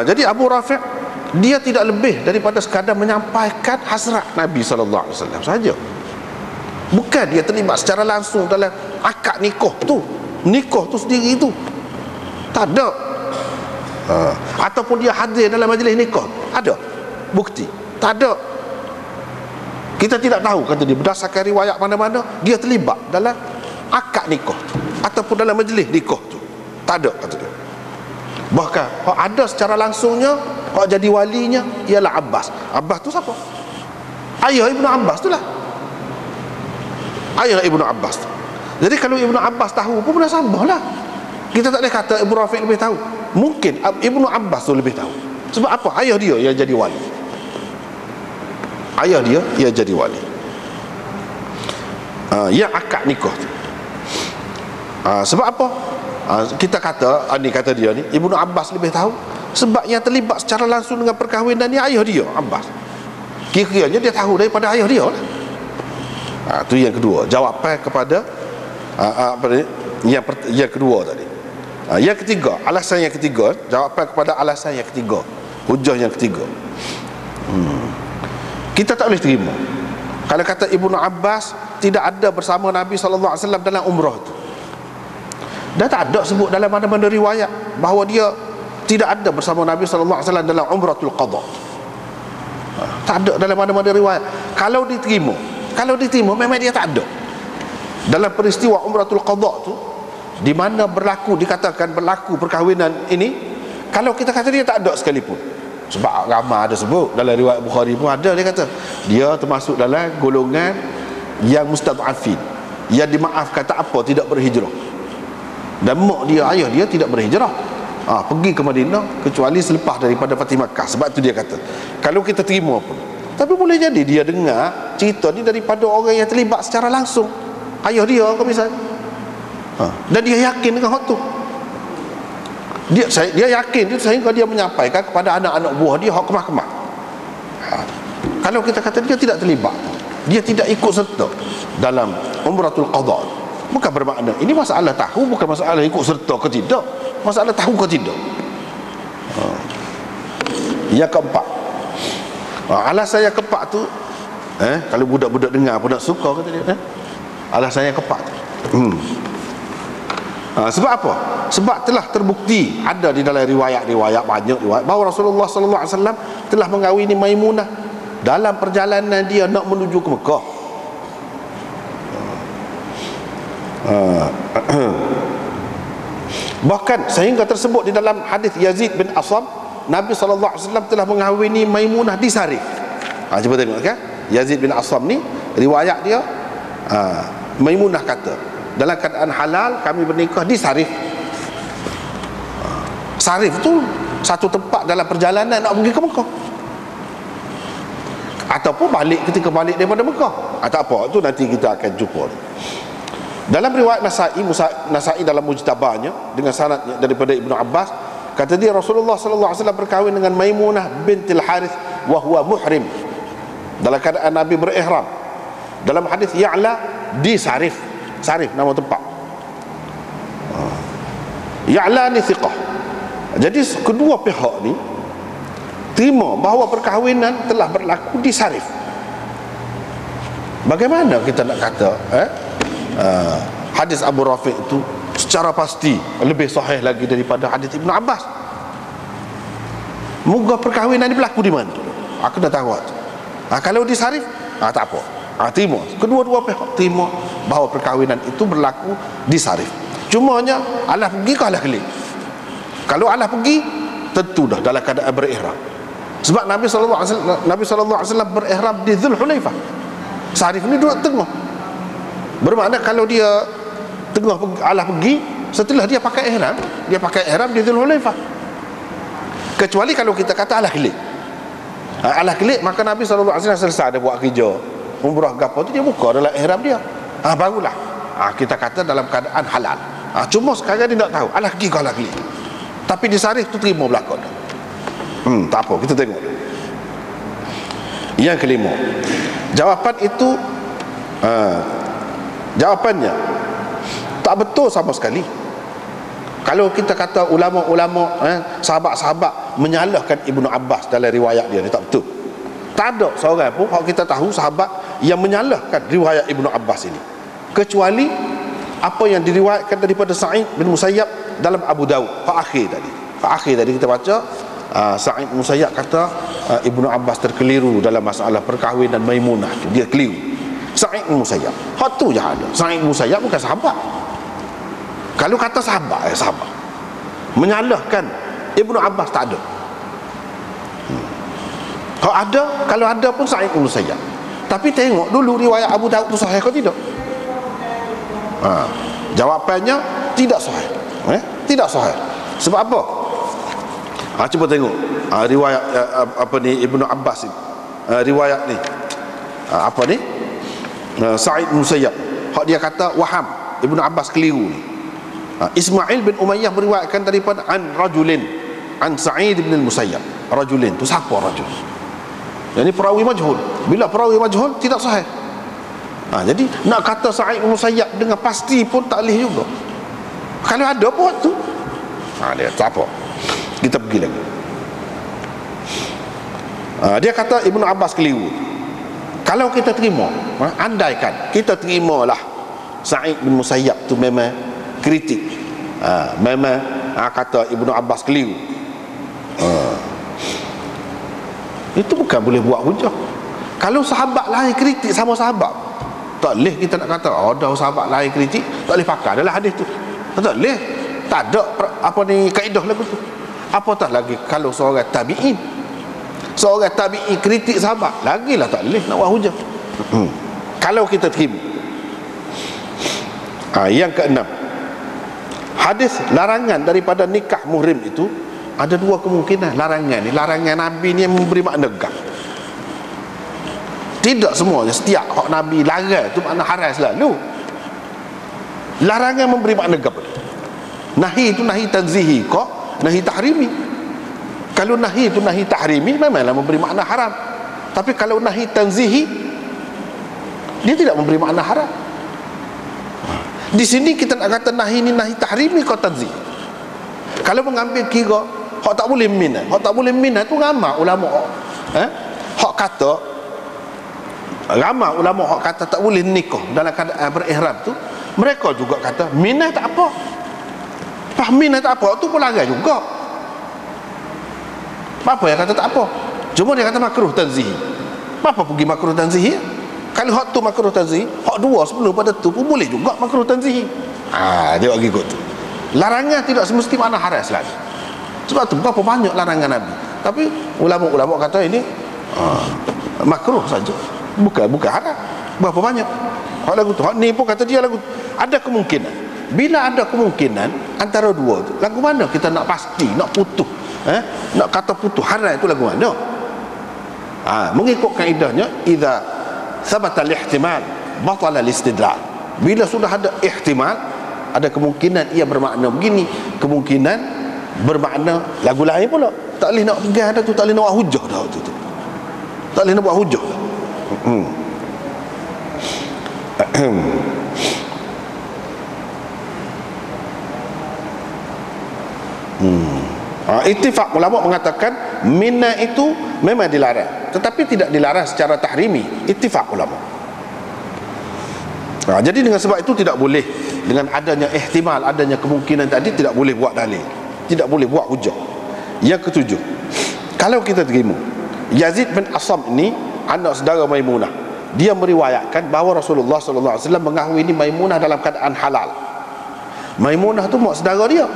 Jadi Abu Rafiq dia tidak lebih daripada sekadar menyampaikan hasrat Nabi sallallahu alaihi wasallam saja. Bukan dia terlibat secara langsung dalam akad nikah tu sendiri tu, tak ada. Ataupun dia hadir dalam majlis nikah, ada bukti? Tak ada. Kita tidak tahu, kata dia, berdasarkan riwayat mana-mana dia terlibat dalam akad nikah ataupun dalam majlis nikah tu, tak ada, kata dia. Bahkan hak ada secara langsungnya, hak jadi walinya ialah Abbas. Abbas tu siapa? Ayah Ibnu Abbas tu lah, ayah Ibnu Abbas tu. Jadi kalau Ibnu Abbas tahu pun sama lah, kita tak boleh kata Ibnu Rafiq lebih tahu. Mungkin Ibnu Abbas tu lebih tahu. Sebab apa? Ayah dia yang jadi wali, ayah dia yang jadi wali, yang akad nikah tu. Sebab apa? Kita kata, ni kata dia ni, Ibnu Abbas lebih tahu sebab yang terlibat secara langsung dengan perkahwinan ni ayah dia, Abbas. Kira-kiranya dia tahu daripada ayah dia lah. Itu yang kedua, jawapan kepada yang kedua tadi. Yang ketiga, alasan yang ketiga, jawapan kepada alasan yang ketiga, hujah yang ketiga. Kita tak boleh terima kalau kata Ibnu Abbas tidak ada bersama Nabi SAW dalam umrah itu. Dah tak ada sebut dalam mana-mana riwayat bahawa dia tidak ada bersama Nabi SAW dalam umratul qadha. Tak ada dalam mana-mana riwayat. Kalau diterima memang dia tak ada dalam peristiwa umratul qadha tu, di mana dikatakan berlaku perkahwinan ini. Kalau kita kata dia tak ada sekalipun, sebab ramai ada sebut dalam riwayat Bukhari pun ada, dia kata dia termasuk dalam golongan yang mustad'afin, yang dimaafkan tak apa, tidak berhijrah, dan mak dia, ayah dia tidak berhijrah, pergi ke Madinah kecuali selepas daripada Fatih Makkah. Sebab tu dia kata kalau kita terima pun, tapi boleh jadi dia dengar cerita ni daripada orang yang terlibat secara langsung, ayah dia ke misalnya, dan dia yakin dengan hak tu. Dia yakin itu sehingga dia menyampaikan kepada anak-anak buah dia hak kemah-kemah. Kalau kita kata dia tidak terlibat, dia tidak ikut serta dalam umratul qadha, bukan bermakna ini masalah tahu, bukan masalah ikut serta ke tidak, masalah tahu ke tidak. Yang keempat, alasan yang keempat tu, kalau budak-budak dengar pun nak suka kata dia, alasan yang keempat tu. Sebab apa? Sebab telah terbukti ada di dalam riwayat-riwayat, banyak riwayat, bahawa Rasulullah SAW telah mengawini Maimunah dalam perjalanan dia nak menuju ke Mekah. Bahkan sehingga tersebut di dalam hadis Yazid bin Asam, Nabi SAW telah mengawini Maimunah di Sarif. Cuba tengok kan, Yazid bin Asam ni riwayat dia, Maimunah kata dalam keadaan halal kami bernikah di Sarif. Sarif tu satu tempat dalam perjalanan nak pergi ke Mekah, ataupun ketika balik daripada Mekah. Tak apa, itu nanti kita akan jumpa. Dalam riwayat Nasa'i dalam Mujtabahnya dengan sanadnya daripada Ibnu Abbas, kata dia Rasulullah SAW berkahwin dengan Maimunah bintil Harith wa huwa muhrim, dalam keadaan Nabi berihram. Dalam hadis Ya'la di Sarif, nama tempat. Ya'la ni thiqah. Jadi kedua pihak ni terima bahawa perkahwinan telah berlaku di Sarif. Bagaimana kita nak kata hadis Abu Rafiq itu secara pasti lebih sahih lagi daripada hadis Ibnu Abbas? Moga perkahwinan ini berlaku di mana? Aku dah tahu. Kalau di Sarif, tak apa. Terima. Kedua-dua pihak terima bahawa perkahwinan itu berlaku di Sarif. Cumanya Allah pergi ke Allah kelip. Kalau Allah pergi, tentu dah dalam keadaan berihram. Sebab Nabi SAW berihram di Dhul Hulaifah. Sarif ni duduk tengah. Bermakna kalau dia tengah Allah pergi, setelah dia pakai ihram di Dhul Hulaifah. Kecuali kalau kita kata Allah kelip. Allah kelip, maka Nabi SAW selesai dia buat kerja umrah gapo tu, dia buka dalam ihram dia. Barulah kita kata dalam keadaan halal. Cuma sekarang dia tak tahu Allah pergi ke Allah kelip. Tapi di Sarif tu terima belakang. Tak apa, kita tengok. Yang kelima, jawapan itu jawapannya tak betul sama sekali. Kalau kita kata ulama-ulama, sahabat-sahabat menyalahkan Ibnu Abbas dalam riwayat dia, tak betul. Tak ada seorang pun kalau kita tahu sahabat yang menyalahkan riwayat Ibnu Abbas ini, kecuali apa yang diriwayatkan daripada Sa'id bin Musayyab dalam Abu Dawud. Akhir tadi kita baca, Sa'id bin Musayyab kata Ibnu Abbas terkeliru dalam masalah perkahwinan Maimunah. Dia keliru. Sa'id bin Musayyab, hak tu je ada. Sa'id bin Musayyab bukan sahabat. Kalau kata sahabat, menyalahkan Ibnu Abbas tak ada. Kalau ada pun Sa'id bin Musayyab. Tapi tengok dulu riwayat Abu Daud tu sahih ke tidak? Jawapannya tidak sahih. Tidak sahih. Sebab apa? Cuba tengok riwayat Ibnu Abbas ni. Riwayat ni Sa'id bin Musayyab, hak dia kata waham, Ibnu Abbas keliru ni. Ismail bin Umayyah meriwayatkan daripada an rajulin an Sa'id bin Musayyab. Rajulin tu siapa rajul? Yang ni perawi majhul. Bila perawi majhul tidak sahih. Jadi nak kata Sa'id bin Musayyab dengan pasti pun tak boleh juga. Kalau ada apa tu? Dia tak apa. Kita pergi lagi. Dia kata Ibnu Abbas keliru. Kalau kita terima, andaikan kita terimalah Sa'id bin Musayyab tu memang kritik, memang kata Ibnu Abbas keliru, itu bukan boleh buat hujah. Kalau sahabat lain kritik sama sahabat, tak boleh kita nak kata ada sahabat lain kritik, tak boleh pakai dalam hadis tu. Tak boleh. Tak ada apa ni kaedah lagu tu. Apatah lagi kalau seorang tabi'in, seorang tabi'in kritik sahabat, lagilah tak boleh nak buat hujah. Kalau kita terima. Yang keenam, hadis larangan daripada nikah muhrim itu ada dua kemungkinan. Larangan Nabi ni yang memberi makna gam. Tidak semuanya setiap hak Nabi larang tu makna haram selalu. Larangan memberi makna gam. Nahi itu nahi tanzihi kok, nahi tahrimi. Kalau nahi itu nahi tahrimi, memanglah memberi makna haram. Tapi kalau nahi tanzihi, dia tidak memberi makna haram. Di sini kita nak kata nahi ni nahi tahrimi kau tanzihi. Kalau mengambil kira hak tak boleh minat, hak tak boleh minat tu ramai ulama hak kata, ramai ulama hak kata tak boleh nikah dalam keadaan berihram tu, mereka juga kata minat tak apa. Minat tak apa tu pun larang juga. Apa yang kata tak apa? Cuma dia kata makruh tanzihi. Apa pergi makruh tanzihi? Kalau hak tu makruh tanzihi, hak dua sebelum pada tu pun boleh juga makruh tanzihi. Tengok lagi kot tu. Larangan tidak semesti makna haram selalu. Sebab tu berapa banyak larangan Nabi. Tapi ulama-ulama kata ini makruh saja. Bukan haram. Berapa banyak? Hak lagu tu, hak ni pun kata dia lagu tu. Ada kemungkinan. Bila ada kemungkinan antara dua tu, lagu mana kita nak pasti, nak putus, nak kata putus haram itu lagu mana? Mengikut kaedahnya, idza thabata al-ihtimal batala al-istidlal. Bila sudah ada ihtimal, ada kemungkinan ia bermakna begini, kemungkinan bermakna lagu lain pula. Tak boleh nak pegang dah tu, tak boleh nak buat hujah dah tu. Tak boleh nak buat hujah. Ittifaq ulama mengatakan mina itu memang dilarang, tetapi tidak dilarang secara tahrimi. Ittifaq ulama. Jadi dengan sebab itu tidak boleh, dengan adanya ihtimal, adanya kemungkinan tadi, tidak boleh buat dalil, tidak boleh buat hujah. Yang ketujuh, kalau kita terima Yazid bin Asam ini anak saudara Maimunah, dia meriwayatkan bahawa Rasulullah SAW mengahwini Maimunah dalam keadaan halal. Maimunah tu mak saudara dia.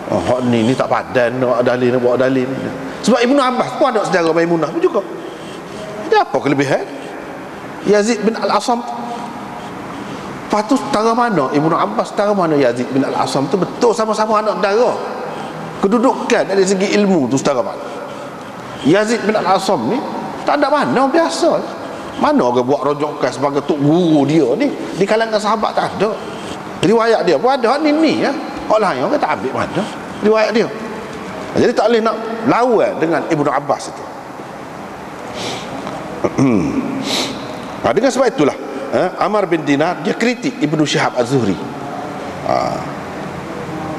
Hak ni tak padan nak dalil, nak bawa dalil. Sebab Ibnu Abbas pun ada saudara Maimunah pun juga. Dia apa kelebihan Yazid bin Al-Asam? Patut setara mana Ibnu Abbas, setara mana Yazid bin Al-Asam tu betul sama-sama anak saudara. Kedudukan dari segi ilmu tu setara mana? Yazid bin Al-Asam ni tak ada mana, biasa. Mana orang buat rojokan sebagai tok guru dia ni di kalangan sahabat, tak ada. Riwayat dia pun ada ni ya. Orang lain orang tak ambil mana riwayat dia. Jadi tak boleh nak lawan dengan Ibnu Abbas itu. Dengan sebab itulah Ammar bin Dinar dia kritik Ibnu Syihab Az-Zuhri,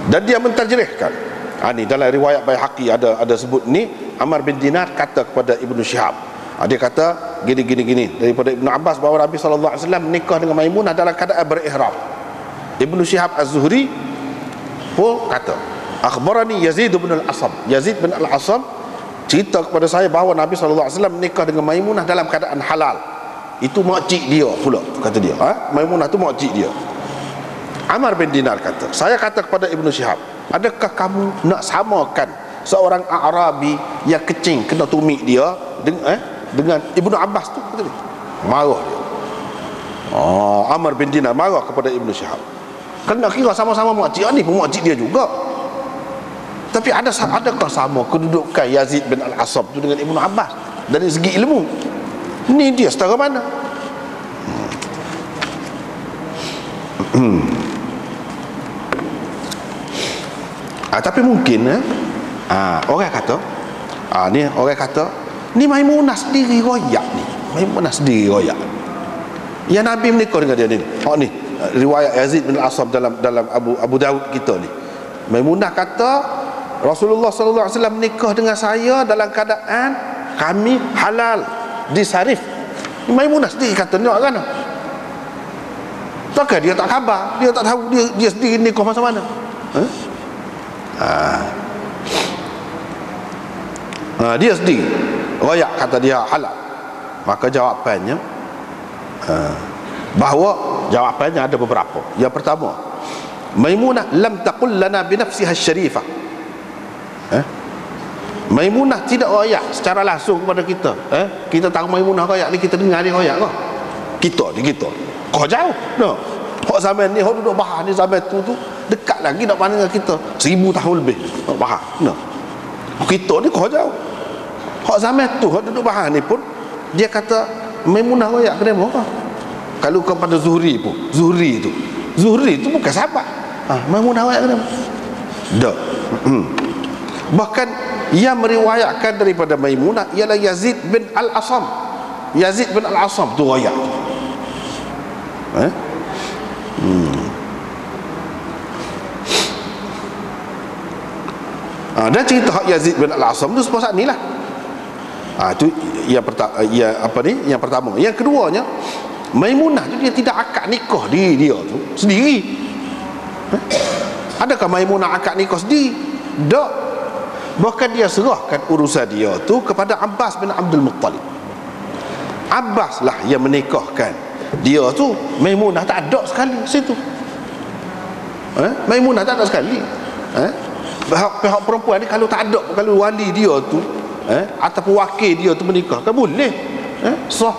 dan dia mentajrihkan. Ni dalam riwayat Baihaqi ada sebut ni, Ammar bin Dinar kata kepada Ibnu Syihab, dia kata gini daripada Ibnu Abbas bahawa Nabi SAW menikah dengan Maimunah dalam keadaan berihram. Ibnu Syihab Az-Zuhri pun kata, akhbarani Yazid bin Al-Asam, Yazid bin Al-Asam cerita kepada saya bahawa Nabi SAW menikah dengan Maimunah dalam keadaan halal. Itu makcik dia pula, kata dia. Maimunah tu makcik dia. Ammar bin Dinar kata, saya kata kepada Ibnu Syihab, adakah kamu nak samakan seorang Arabi yang kecing kena tumik dia dengan Ibnu Abbas tu? Kata dia. Marah dia. Ammar bin Dinar marah kepada Ibnu Syihab. Kena kira sama-sama makcik ni pun makcik dia juga. Tapi adakah sama kedudukan Yazid bin Al-Asam tu dengan Ibnu Abbas dari segi ilmu? Ni dia setara mana? Tapi mungkin orang kata ni Maimunah sendiri royak ni. Maimunah sendiri royak. Ya Nabi menikah dengan dia ni. Ni riwayat Yazid bin Al-Asam dalam Abu Daud kita ni. Maimunah kata Rasulullah sallallahu alaihi wasallam menikah dengan saya dalam keadaan kami halal disarif. Maimunah sendiri kata ni kan. Takkan dia tak khabar, dia tak tahu dia sendiri nikah masa mana. Dia sendiri royak kata dia halal. Maka jawapannya bahawa jawapannya ada beberapa. Yang pertama, Maimunah lam taqul lana bi nafsiha syarifah. Maimunah tidak royak secara langsung kepada kita. Kita tahu Maimunah royak ni, kita dengar dia royak ke? Kita kau jauh. No. Hak zaman ni, hak duduk Bahar ni, zaman tu dekat lagi nak mana dengan kita 1000 tahun lebih. Bahar. No. Kita ni kau jauh. Hak zaman tu, hak duduk Bahar ni pun dia kata Maimunah royak ke demo ke? Kalau kepada Zuhri pun, Zuhri tu bukan sahabat. Maimunah royak ke demo? Tak. Bahkan yang meriwayatkan daripada Maimunah ialah Yazid bin Al-Asam. Yazid bin Al-Asam tu royak. Dan cerita hak Yazid bin Al-Asam tu semua saat ni lah. Itu yang pertama, yang pertama. Yang keduanya, Maimunah tu dia tidak akad nikah diri dia tu sendiri. Adakah Maimunah akad nikah sendiri? Tak. Bahkan dia serahkan urusan dia tu kepada Abbas bin Abdul Muttalib. Abbas lah yang menikahkan dia tu. Maimunah tak ada sekali situ. Maimunah tak ada sekali. Pihak perempuan ni kalau tak ada, kalau wali dia tu ataupun wakil dia tu menikah, kan boleh sah.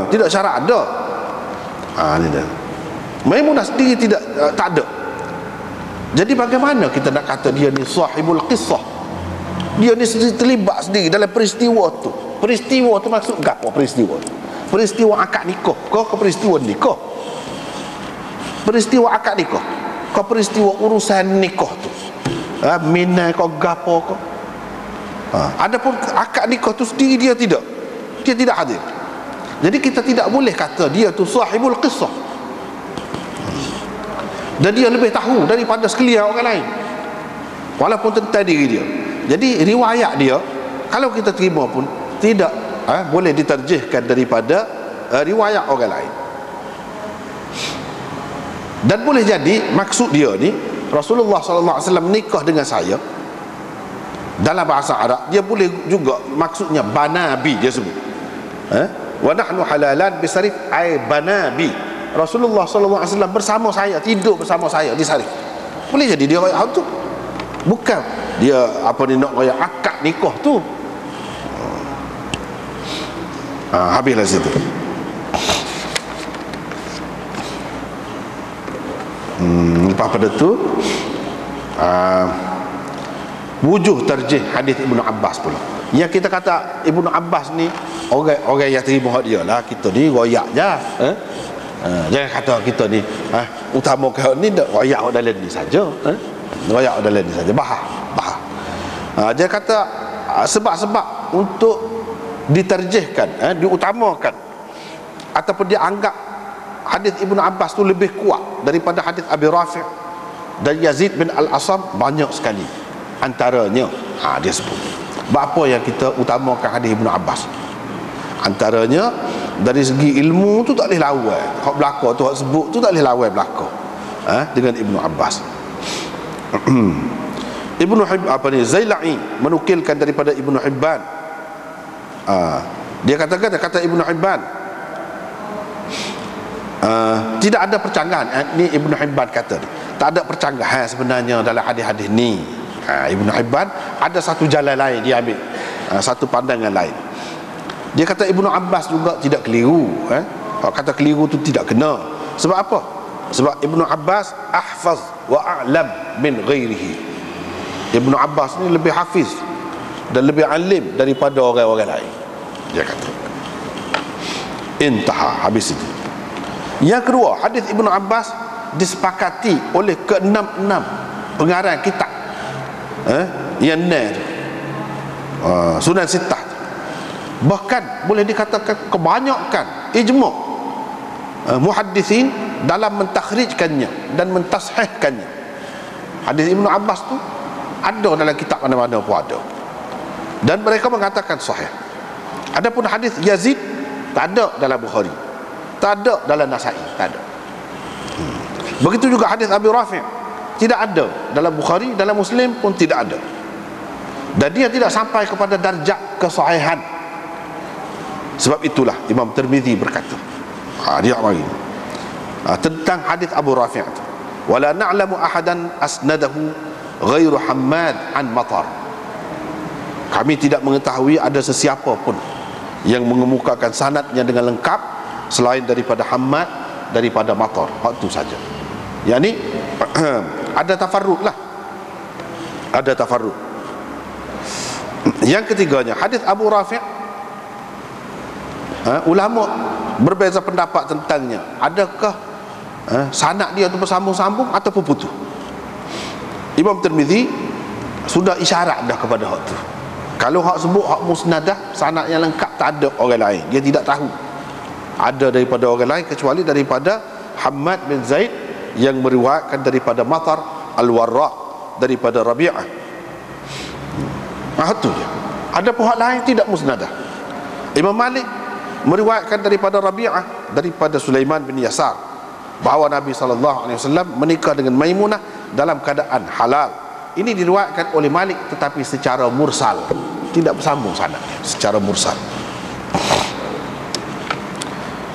Tidak syarat ada. Ni dah. Maimunah sendiri tidak, tak ada. Jadi bagaimana kita nak kata dia ni sahibul qissah? Dia ni sendiri terlibat sendiri dalam peristiwa tu. Peristiwa tu maksud apa peristiwa tu? Peristiwa akad nikah ke peristiwa nikah? Peristiwa akad nikah ke peristiwa urusan nikah tu? Minai ke gapo ke? Adapun akad nikah tu sendiri dia tidak hadir. Jadi kita tidak boleh kata dia tu sahibul qissah. Dan dia lebih tahu daripada sekalian orang lain, walaupun tentang diri dia. Jadi riwayat dia kalau kita terima pun tidak boleh diterjihkan daripada riwayat orang lain. Dan boleh jadi maksud dia ni Rasulullah SAW menikah dengan saya, dalam bahasa Arab dia boleh juga maksudnya banabi, dia sebut wa nahnu halalan bisarif ay banabi. Rasulullah SAW bersama saya, tidur bersama saya di Sarif. Boleh jadi dia royak tu, bukan dia nak royak akad nikah tu. Habislah situ. Lepas pada tu wujuh tarjih hadis Ibnu Abbas pula. Yang kita kata Ibnu Abbas ni orang yang terima hak dia lah, kita ni royak je. Jangan kata kita ni utamakan ni royak dalam ni saja. Royak dalam ni saja, bahar. Jangan kata sebab-sebab untuk diterjihkan, diutamakan ataupun dia anggap hadis Ibnu Abbas tu lebih kuat daripada hadis Abi Rafi' dan Yazid bin Al-Asam, banyak sekali. Antaranya dia sebut apa yang kita utamakan hadis Ibnu Abbas. Antaranya dari segi ilmu tu tak boleh lawan. Hak belaka tu, hak sebut tu tak boleh lawan belaka dengan Ibnu Abbas. Ibnu Zailai menukilkan daripada Ibnu Hibban. Dia kata Ibnu Hibban, tidak ada percanggahan. Ni Ibnu Hibban kata tak ada percanggahan sebenarnya dalam hadis-hadis ni. Ibnu Hibban ada satu jalan lain dia ambil, satu pandangan lain. Dia kata Ibnu Abbas juga tidak keliru. Kalau kata keliru tu tidak kena. Sebab apa? Sebab Ibnu Abbas ahfaz wa a'lam min ghairihi. Ibnu Abbas ni lebih hafiz dan lebih alim daripada orang-orang lain, dia kata. Intaha, habis itu. Yang kedua, hadis Ibnu Abbas disepakati oleh ke-6 pengarang kitab yang Sunan Sittah. Bahkan boleh dikatakan kebanyakan ijma' muhaddisin dalam mentakhrijkannya dan mentashihkannya. Hadis Ibnu Abbas tu ada dalam kitab mana-mana pun ada, dan mereka mengatakan sahih. Adapun hadis Yazid tak ada dalam Bukhari, tak ada dalam Nasai, tak ada. Begitu juga hadis Abi Rafi' tidak ada dalam Bukhari, dalam Muslim pun tidak ada, dan dia tidak sampai kepada darjat kesahihan. Sebab itulah Imam Tirmizi berkata, dia mari tentang hadis Abu Rafi' itu, wala na'lamu ahadan asnadahu ghairu Hammad an Matar. Kami tidak mengetahui ada sesiapa pun yang mengemukakan sanadnya dengan lengkap selain daripada Hammad, daripada Matar. Itu saja. Yani ada tafarrud lah, ada tafarrud. Yang ketiganya, hadis Abu Rafi', ulama berbeza pendapat tentangnya. Adakah sanad dia itu bersambung-sambung ataupun putus? Imam Tirmizi sudah isyarat dah kepada hak tu. Kalau hak sebut hak musnadah, sanad yang lengkap, tak ada orang lain, dia tidak tahu ada daripada orang lain kecuali daripada Hammad bin Zaid yang meriwayatkan daripada Matar Al-Warraq daripada Rabi'ah. Itu dia. Ada pihak lain tidak musnadah. Imam Malik meriwayatkan daripada Rabi'ah daripada Sulaiman bin Yasar bahawa Nabi SAW menikah dengan Maimunah dalam keadaan halal. Ini diriwayatkan oleh Malik tetapi secara mursal, tidak bersambung sanad, secara mursal.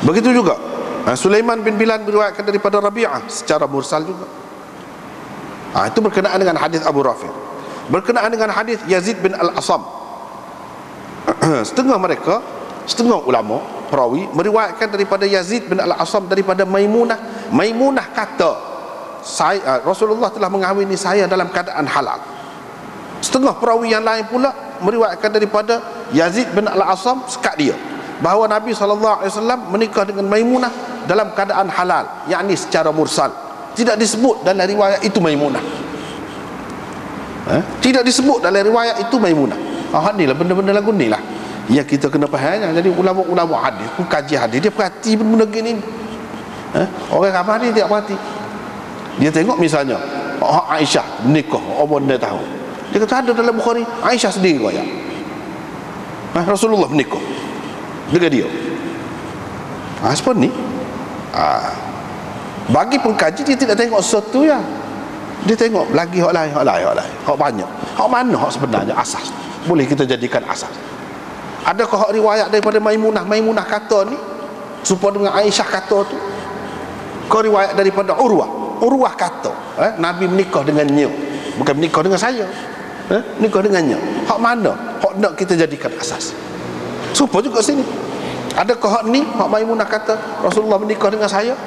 Begitu juga Sulaiman bin Bilal diriwayatkan daripada Rabi'ah secara mursal juga. Itu berkenaan dengan hadis Abu Rafi'. Berkenaan dengan hadis Yazid bin Al-Asam, setengah mereka, setengah ulama perawi meriwayatkan daripada Yazid bin Al-Asam daripada Maimunah. Maimunah kata, Rasulullah telah mengahwini saya dalam keadaan halal. Setengah perawi yang lain pula meriwayatkan daripada Yazid bin Al-Asam sekat dia bahawa Nabi SAW menikah dengan Maimunah dalam keadaan halal, yakni secara mursal. Tidak disebut dalam riwayat itu Maimunah. Tidak disebut dalam riwayat itu Maimunah. Ni lah benda-benda lagu ni lah yang kita kena faham. Jadi ulama-ulama hadis pun kaji hadis, dia perhati benda gini. Orang ramai dia tidak perhati. Dia tengok misalnya Aisyah menikah, orang dia tahu, dia kata ada dalam Bukhari, Aisyah sendiri riwayat, Rasulullah menikah dengan dia. Seperti ni. Bagi pengkaji, dia tidak tengok sesuatu ya, dia tengok lagi hak lain, hak banyak, hak mana hak sebenarnya asas boleh kita jadikan asas. Adakah hak riwayat daripada Maimunah kata ni supaya dengan Aisyah kata tu? Kau riwayat daripada Urwah kata Nabi menikah dengannya, bukan menikah dengan saya, menikah dengannya. Hak mana hak nak kita jadikan asas? Supaya juga sini, adakah hak ni hak Maimunah kata Rasulullah menikah dengan saya?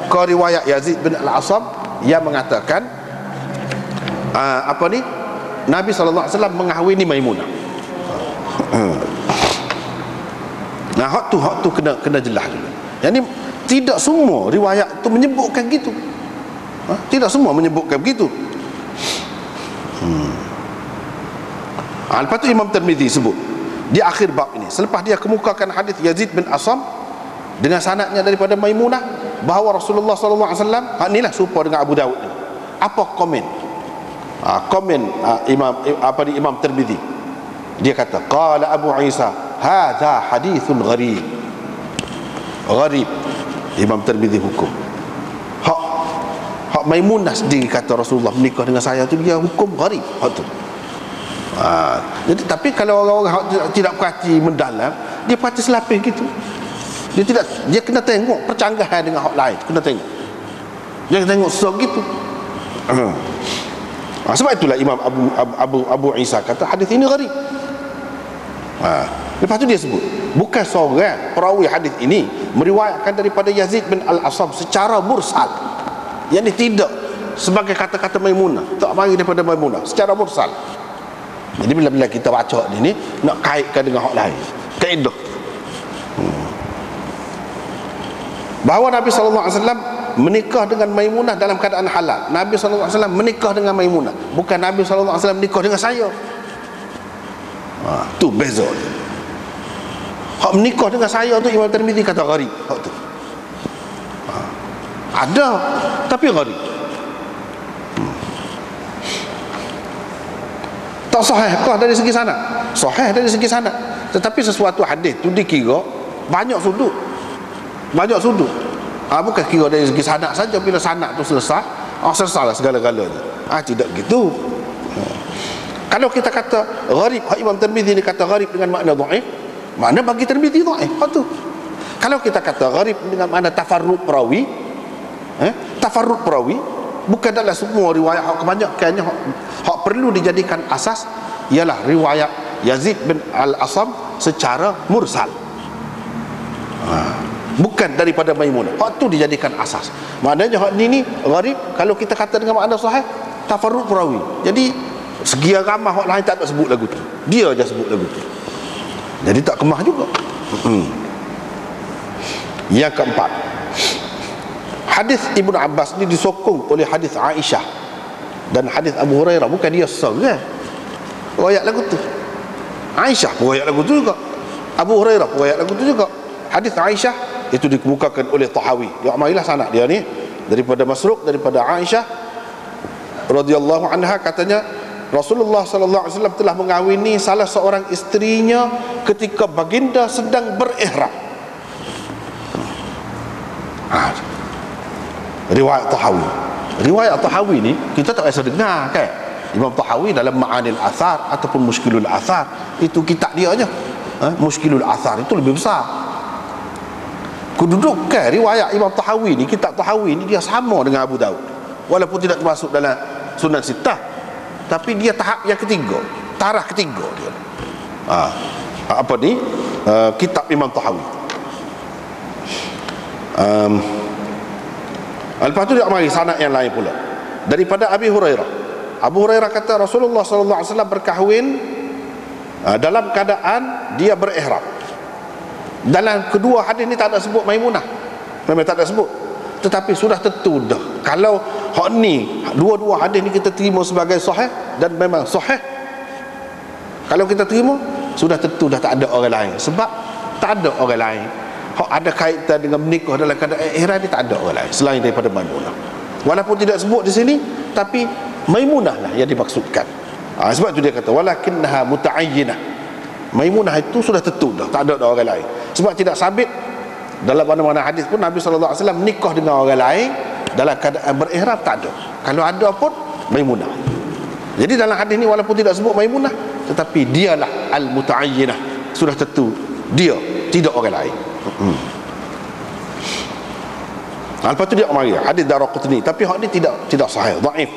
Kau riwayat Yazid bin Al-Asam yang mengatakan Nabi SAW mengahwini Maimunah. Hak tu kena jelas dulu. Yang ni tidak semua riwayat tu menyebutkan gitu. Tidak semua menyebutkan begitu. Lepas tu Imam Tirmizi sebut di akhir bab ini, selepas dia kemukakan hadis Yazid bin Asam dengan sanadnya daripada Maimunah bahawa Rasulullah SAW, inilah serupa dengan Abu Dawud ni. Apa komen? Imam Tirmizi, dia kata qala Abu Isa hadza hadithun gharib. Imam Tirmizi hukum hak Maimunah sendiri kata Rasulullah menikah dengan saya tu, dia hukum gharib hak tu. Jadi tapi kalau orang-orang tidak perhati mendalam, dia perhati selapis gitu. Dia kena tengok percanggahan dengan hak lain, kena tengok. Dia kena tengok segitu. Sebab itulah Imam Abu Isa kata hadis ini gharib. Lepas tu dia sebut bukan seorang perawi hadis ini meriwayatkan daripada Yazid bin Al-Asam secara mursal, yang ini tidak sebagai kata-kata Maimunah, tak mari daripada Maimunah, secara mursal. Jadi bila-bila kita baca ni nak kaitkan dengan hak lain, kaedah bahawa Nabi SAW menikah dengan Maimunah dalam keadaan halal. Nabi SAW menikah dengan Maimunah, bukan Nabi SAW menikah dengan saya. Tu beza. Hak menikah dengan saya tu Imam Tirmizi kata gharib. Hak tu. Ada, tapi gharib. Tak sahih kah dari segi sanad? Sahih dari segi sanad, tetapi sesuatu hadis tu dikira banyak sudut. Banyak sudut. Bukan kira dari segi sanad saja. Bila sanad tu selesai, selesailah segala-galanya. Tidak gitu. Kalau kita kata gharib, Imam Tirmizi ni kata gharib dengan makna dhaif, makna bagi Tirmizi dhaif. Tu. Kalau kita kata gharib dengan makna tafarrud perawi, tafarrud perawi, bukan dalam semua riwayat hak kebanyakannya hak perlu dijadikan asas ialah riwayat Yazid bin Al-Asam secara mursal. Bukan daripada Maimunah. Hak tu dijadikan asas. Maknanya hak ni gharib kalau kita kata dengan makna sahih, tafarrud perawi. Jadi sekian ramai hak lain tak ada sebut lagu tu. Dia aja sebut lagu tu. Jadi tak kemah juga. Yang keempat, hadis Ibnu Abbas ni disokong oleh hadis Aisyah dan hadis Abu Hurairah. Bukan dia seorang riwayat lagu tu. Aisyah pun riwayat lagu tu juga, Abu Hurairah pun riwayat lagu tu juga. Hadis Aisyah itu dikemukakan oleh Tahawi. Dia amailah sanad dia ni daripada Masruq, daripada Aisyah radhiyallahu anha, katanya Rasulullah sallallahu alaihi wasallam telah mengawini salah seorang isterinya ketika baginda sedang berihram. Riwayat Tahawi. Riwayat Tahawi ni kita tak biasa dengar kan. Imam Tahawi dalam Ma'anil Athar ataupun Mushkilul Athar, itu kitab dia aja. Mushkilul Athar itu lebih besar. Kedudukan riwayat Imam Tahawi ni, kitab Tahawi ni, dia sama dengan Abu Daud, walaupun tidak termasuk dalam Sunan Sittah, tapi dia tahap yang ketiga, taraf ketiga dia. Apa ni? Kitab Imam Tahawi. Lepas tu dia mari sanad yang lain pula daripada Abi Hurairah. Abu Hurairah kata Rasulullah sallallahu alaihi wasallam berkahwin dalam keadaan dia berihram. Dalam kedua hadis ni tak ada sebut Maimunah, memang tak ada sebut, tetapi sudah tentu dah kalau hak ni, dua-dua hadis ni kita terima sebagai sahih dan memang sahih, kalau kita terima sudah tentu dah tak ada orang lain. Sebab tak ada orang lain hak ada kaitan dengan menikah dalam keadaan ihram ni, tak ada orang lain selain daripada Maimunah. Walaupun tidak sebut di sini, tapi Maimunah lah yang dimaksudkan. Sebab tu dia kata walakinnaha muta'ayyinah. Maimunah itu sudah tentu dah, tak ada orang lain. Sebab tidak sabit dalam mana-mana hadis pun Nabi sallallahu alaihi wasallam menikah dengan orang lain dalam keadaan berihram, tak ada. Kalau ada pun Maimunah. Jadi dalam hadis ni walaupun tidak sebut Maimunah, tetapi dialah al-muta'ayyinah, sudah tentu dia, tidak orang lain. Lepas tu dia mari hadis Daraqutni, tapi hak ni tidak sahih, dhaif.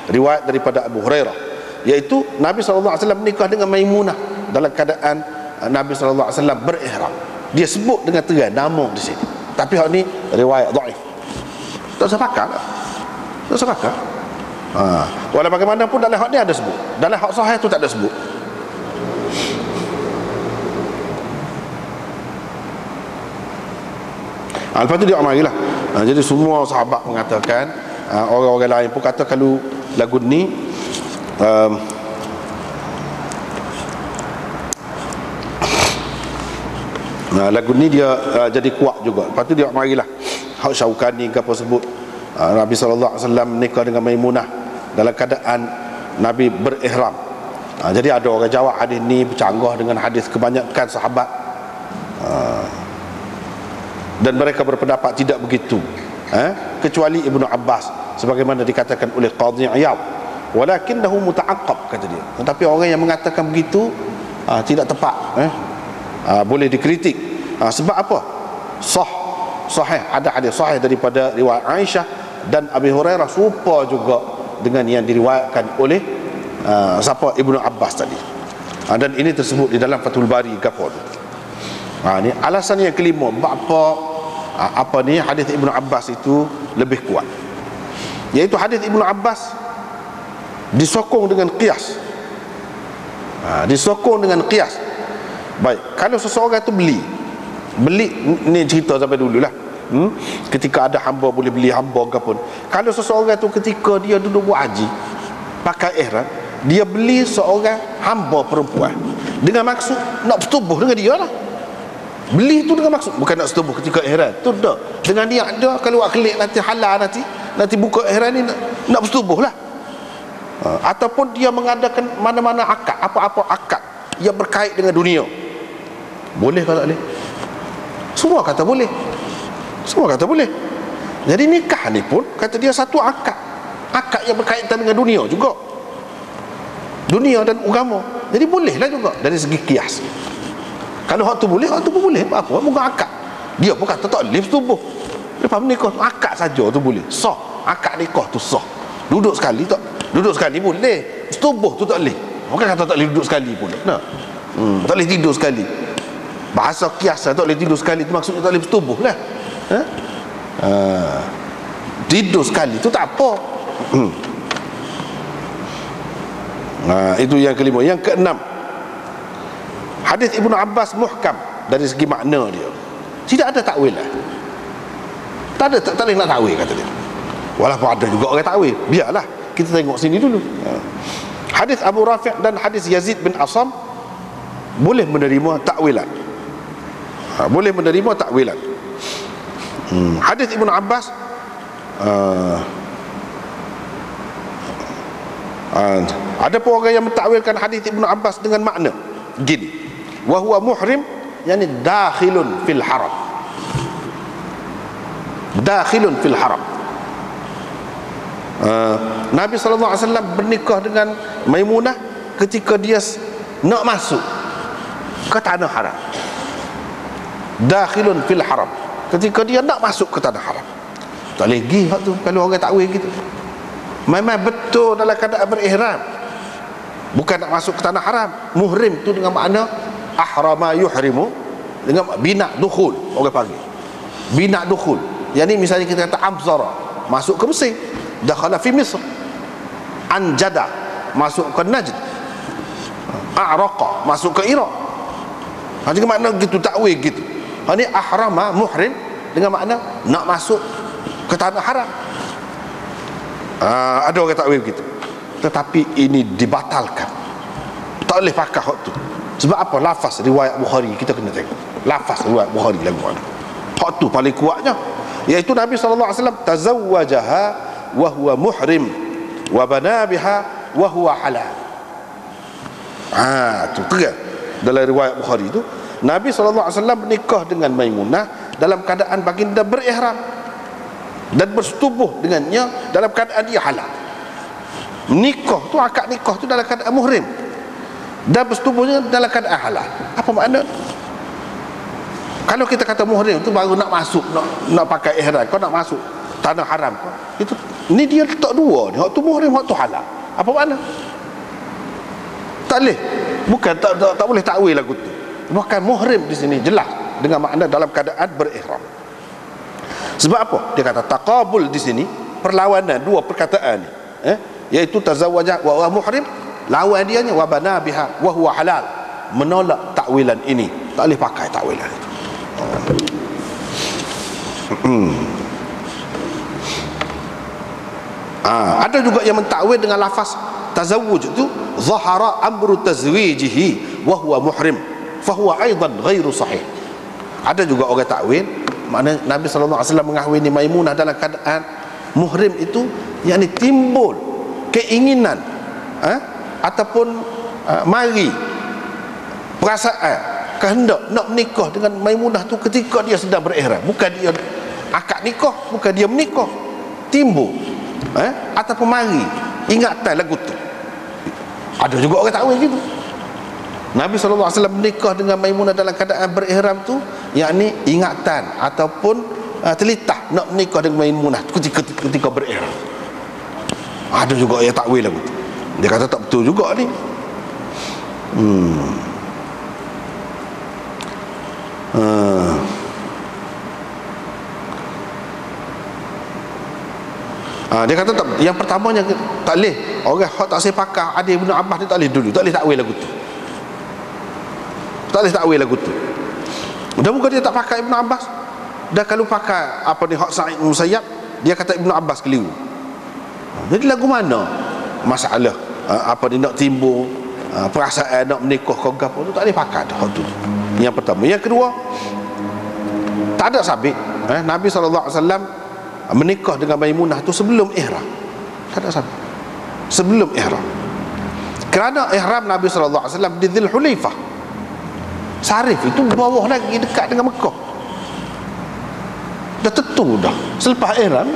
Riwayat daripada Abu Hurairah, iaitu Nabi sallallahu alaihi wasallam menikah dengan Maimunah dalam keadaan Nabi sallallahu alaihi wasallam berihram. Dia sebut dengan terang nama di sini, tapi hak ni riwayat dhaif. Tak sepakat. Tak sepakat. Walau bagaimanapun dalam hak ni ada sebut, dalam hak sahih tu tak ada sebut. Lepas tu dia amarilah. Jadi semua sahabat mengatakan, orang-orang lain pun kata kalau lagu ni lagu ni dia jadi kuat juga. Lepas tu dia amarilah hak Syaukani ke apa sebut Nabi sallallahu alaihi wasallam nikah dengan Maimunah dalam keadaan Nabi berihram. Jadi ada orang jawab hadis ni bercanggah dengan hadis kebanyakan sahabat, dan mereka berpendapat tidak begitu, kecuali Ibnu Abbas, sebagaimana dikatakan oleh Qadhi Iyad, walakinnahu muta'aqqab, kata dia. Tetapi orang yang mengatakan begitu tidak tepat, boleh dikritik. Sebab apa? Sahih, ada hadis sahih daripada riwayat Aisyah dan Abi Hurairah serupa juga dengan yang diriwayatkan oleh siapa, Ibnu Abbas tadi. Dan ini tersebut di dalam Fathul Bari Ghafur. Ni alasan yang kelima, apa ni hadis Ibnu Abbas itu lebih kuat, iaitu hadis Ibnu Abbas disokong dengan qiyas. Disokong dengan qiyas. Baik, kalau seseorang itu beli ni cerita sampai dululah. Ketika ada hamba boleh beli hamba ke pun. Kalau seseorang itu ketika dia duduk buat haji pakai ihram, dia beli seorang hamba perempuan dengan maksud nak bertubuh dengan dia lah. Beli tu dengan maksud bukan nak setubuh ketika ihram. Tu dah. Dengan niat dia kalau buat kelik nanti halal nanti buka ihram ni nak bersetubuh lah. Ataupun dia mengadakan mana-mana akad, apa-apa akad yang berkait dengan dunia. Boleh kalau tak boleh? Semua kata boleh. Semua kata boleh. Jadi nikah ni pun kata dia satu akad. Akad yang berkaitan dengan dunia juga. Dunia dan agama. Jadi bolehlah juga dari segi kias. Kalau hak tu boleh, hak tu pun boleh. Apa? Bukan akad. Dia pun kata tak boleh bersetubuh. Lepas menikah akad saja tu boleh. Sah. Akad nikah tu sah. Duduk sekali tak? Duduk sekali boleh. Bersetubuh tu tak boleh. Bukan kata tak boleh duduk sekali pun. Nah. Tak boleh tidur sekali. Bahasa kiasan tak boleh tidur sekali tu maksudnya tak boleh bersetubuh lah. Tidur sekali tu tak apa. Itu yang kelima. Yang keenam, hadis Ibnu Abbas muhkam dari segi makna dia. Tidak ada takwil lah. Tak boleh nak takwil kata dia. Walaupun ada juga orang takwil, biarlah kita tengok sini dulu. Hadis Abu Rafi' dan hadis Yazid bin Asam boleh menerima takwilan. Boleh menerima takwilan. Hadis Ibnu Abbas ada pun orang yang mentakwilkan hadis Ibnu Abbas dengan makna gini, wa huwa muhrim, yani dakhilun fil haram. Dakhilun fil haram. Nabi SAW bernikah dengan Maimunah ketika dia nak masuk ke tanah haram. Dakhilun fil haram, ketika dia nak masuk ke tanah haram. Tak boleh pergi hak tu kalau orang takwil gitu. Memang betul dalam keadaan berihram, bukan nak masuk ke tanah haram. Muhrim tu dengan makna ahrama yuhrimu, dengan bina dukhul, orang panggil bina dukhul. Yang ni misalnya kita kata abzara, masuk ke Mesir, dakhala fi Misr, anjada, masuk ke Najd, a'raqa, masuk ke Iraq. Dengan makna gitu, takwil gitu. Ini ahrama muhrim dengan makna nak masuk ke tanah haram. Ada orang takwil begitu. Tetapi ini dibatalkan. Tak boleh pakai hak tu. Sebab apa? Lafaz riwayat Bukhari kita kena tengok. Lafaz riwayat Bukhari lagu mana. Hak tu paling kuatnya, iaitu Nabi SAW tazawwajaha wa huwa muhrim wa bana biha wa huwa halal. Tu tegas dalam riwayat Bukhari tu, Nabi SAW menikah dengan Maimunah dalam keadaan baginda berihram dan bersetubuh dengannya dalam keadaan dia halal. Nikah tu, akad nikah tu dalam keadaan muhrim dan bersetubuhnya dalam keadaan halal. Apa makna? Kalau kita kata muhrim tu baru nak masuk, nak pakai ihram, kau nak masuk tanah haram, itu ni dia letak dua ni, hak tu muhrim, hak tu halal. Apa makna? Tak boleh. Bukan tak boleh takwil lagu tu. Bukan muhrim di sini jelas dengan makna dalam keadaan berihram. Sebab apa? Dia kata taqabul di sini, perlawanan dua perkataan ni, iaitu tazawwaja wa huwa muhrim, lawan dianya wa bana biha wa huwa halal, menolak takwilan ini. Tak boleh pakai takwilan itu. Ada juga yang mentakwil dengan lafaz tazawwuj itu zahara amru tazwijihi wa huwa muhrim fa huwa aidan ghairu sahih. Ada juga orang takwil makna Nabi SAW mengahwini Maimunah dalam keadaan muhrim itu, yakni timbul keinginan ataupun mari perasaan kehendak nak menikah dengan Maimunah tu ketika dia sedang berihram, bukan dia akad nikah, bukan dia menikah, timbul ataupun mari ingatan lagu tu. Ada juga orang takwil gitu. Nabi SAW menikah dengan Maimunah dalam keadaan berihram tu, yakni ingatan ataupun telitah nak menikah dengan Maimunah ketika berihram. Ada juga yang takwil lagu tu. Dia kata tak betul juga ni. Dia kata tak, yang pertamanya tak boleh. Orang tak saya pakai hadis Ibnu Abbas ni tak boleh dulu, tak boleh takwil lagu tu. Tak boleh takwil lagu tu. Dan muka dia tak pakai Ibnu Abbas. Dan kalau pakai apa ni hak Sa'id bin Musayyab, dia kata Ibnu Abbas keliru. Jadi lagu mana masalah apa ni nak timbul perasaan nak menikah kau gapo tu, tak boleh pakai dah tu. Yang pertama. Yang kedua, Tak ada sabit. Nabi SAW menikah dengan Maimunah tu sebelum ihram. Tak ada sabit. Sebelum ihram. Kerana ihram Nabi SAW di Dhul Hulaifah. Sarif itu bawah lagi, dekat dengan Mekah. Dah tentu dah selepas ihram.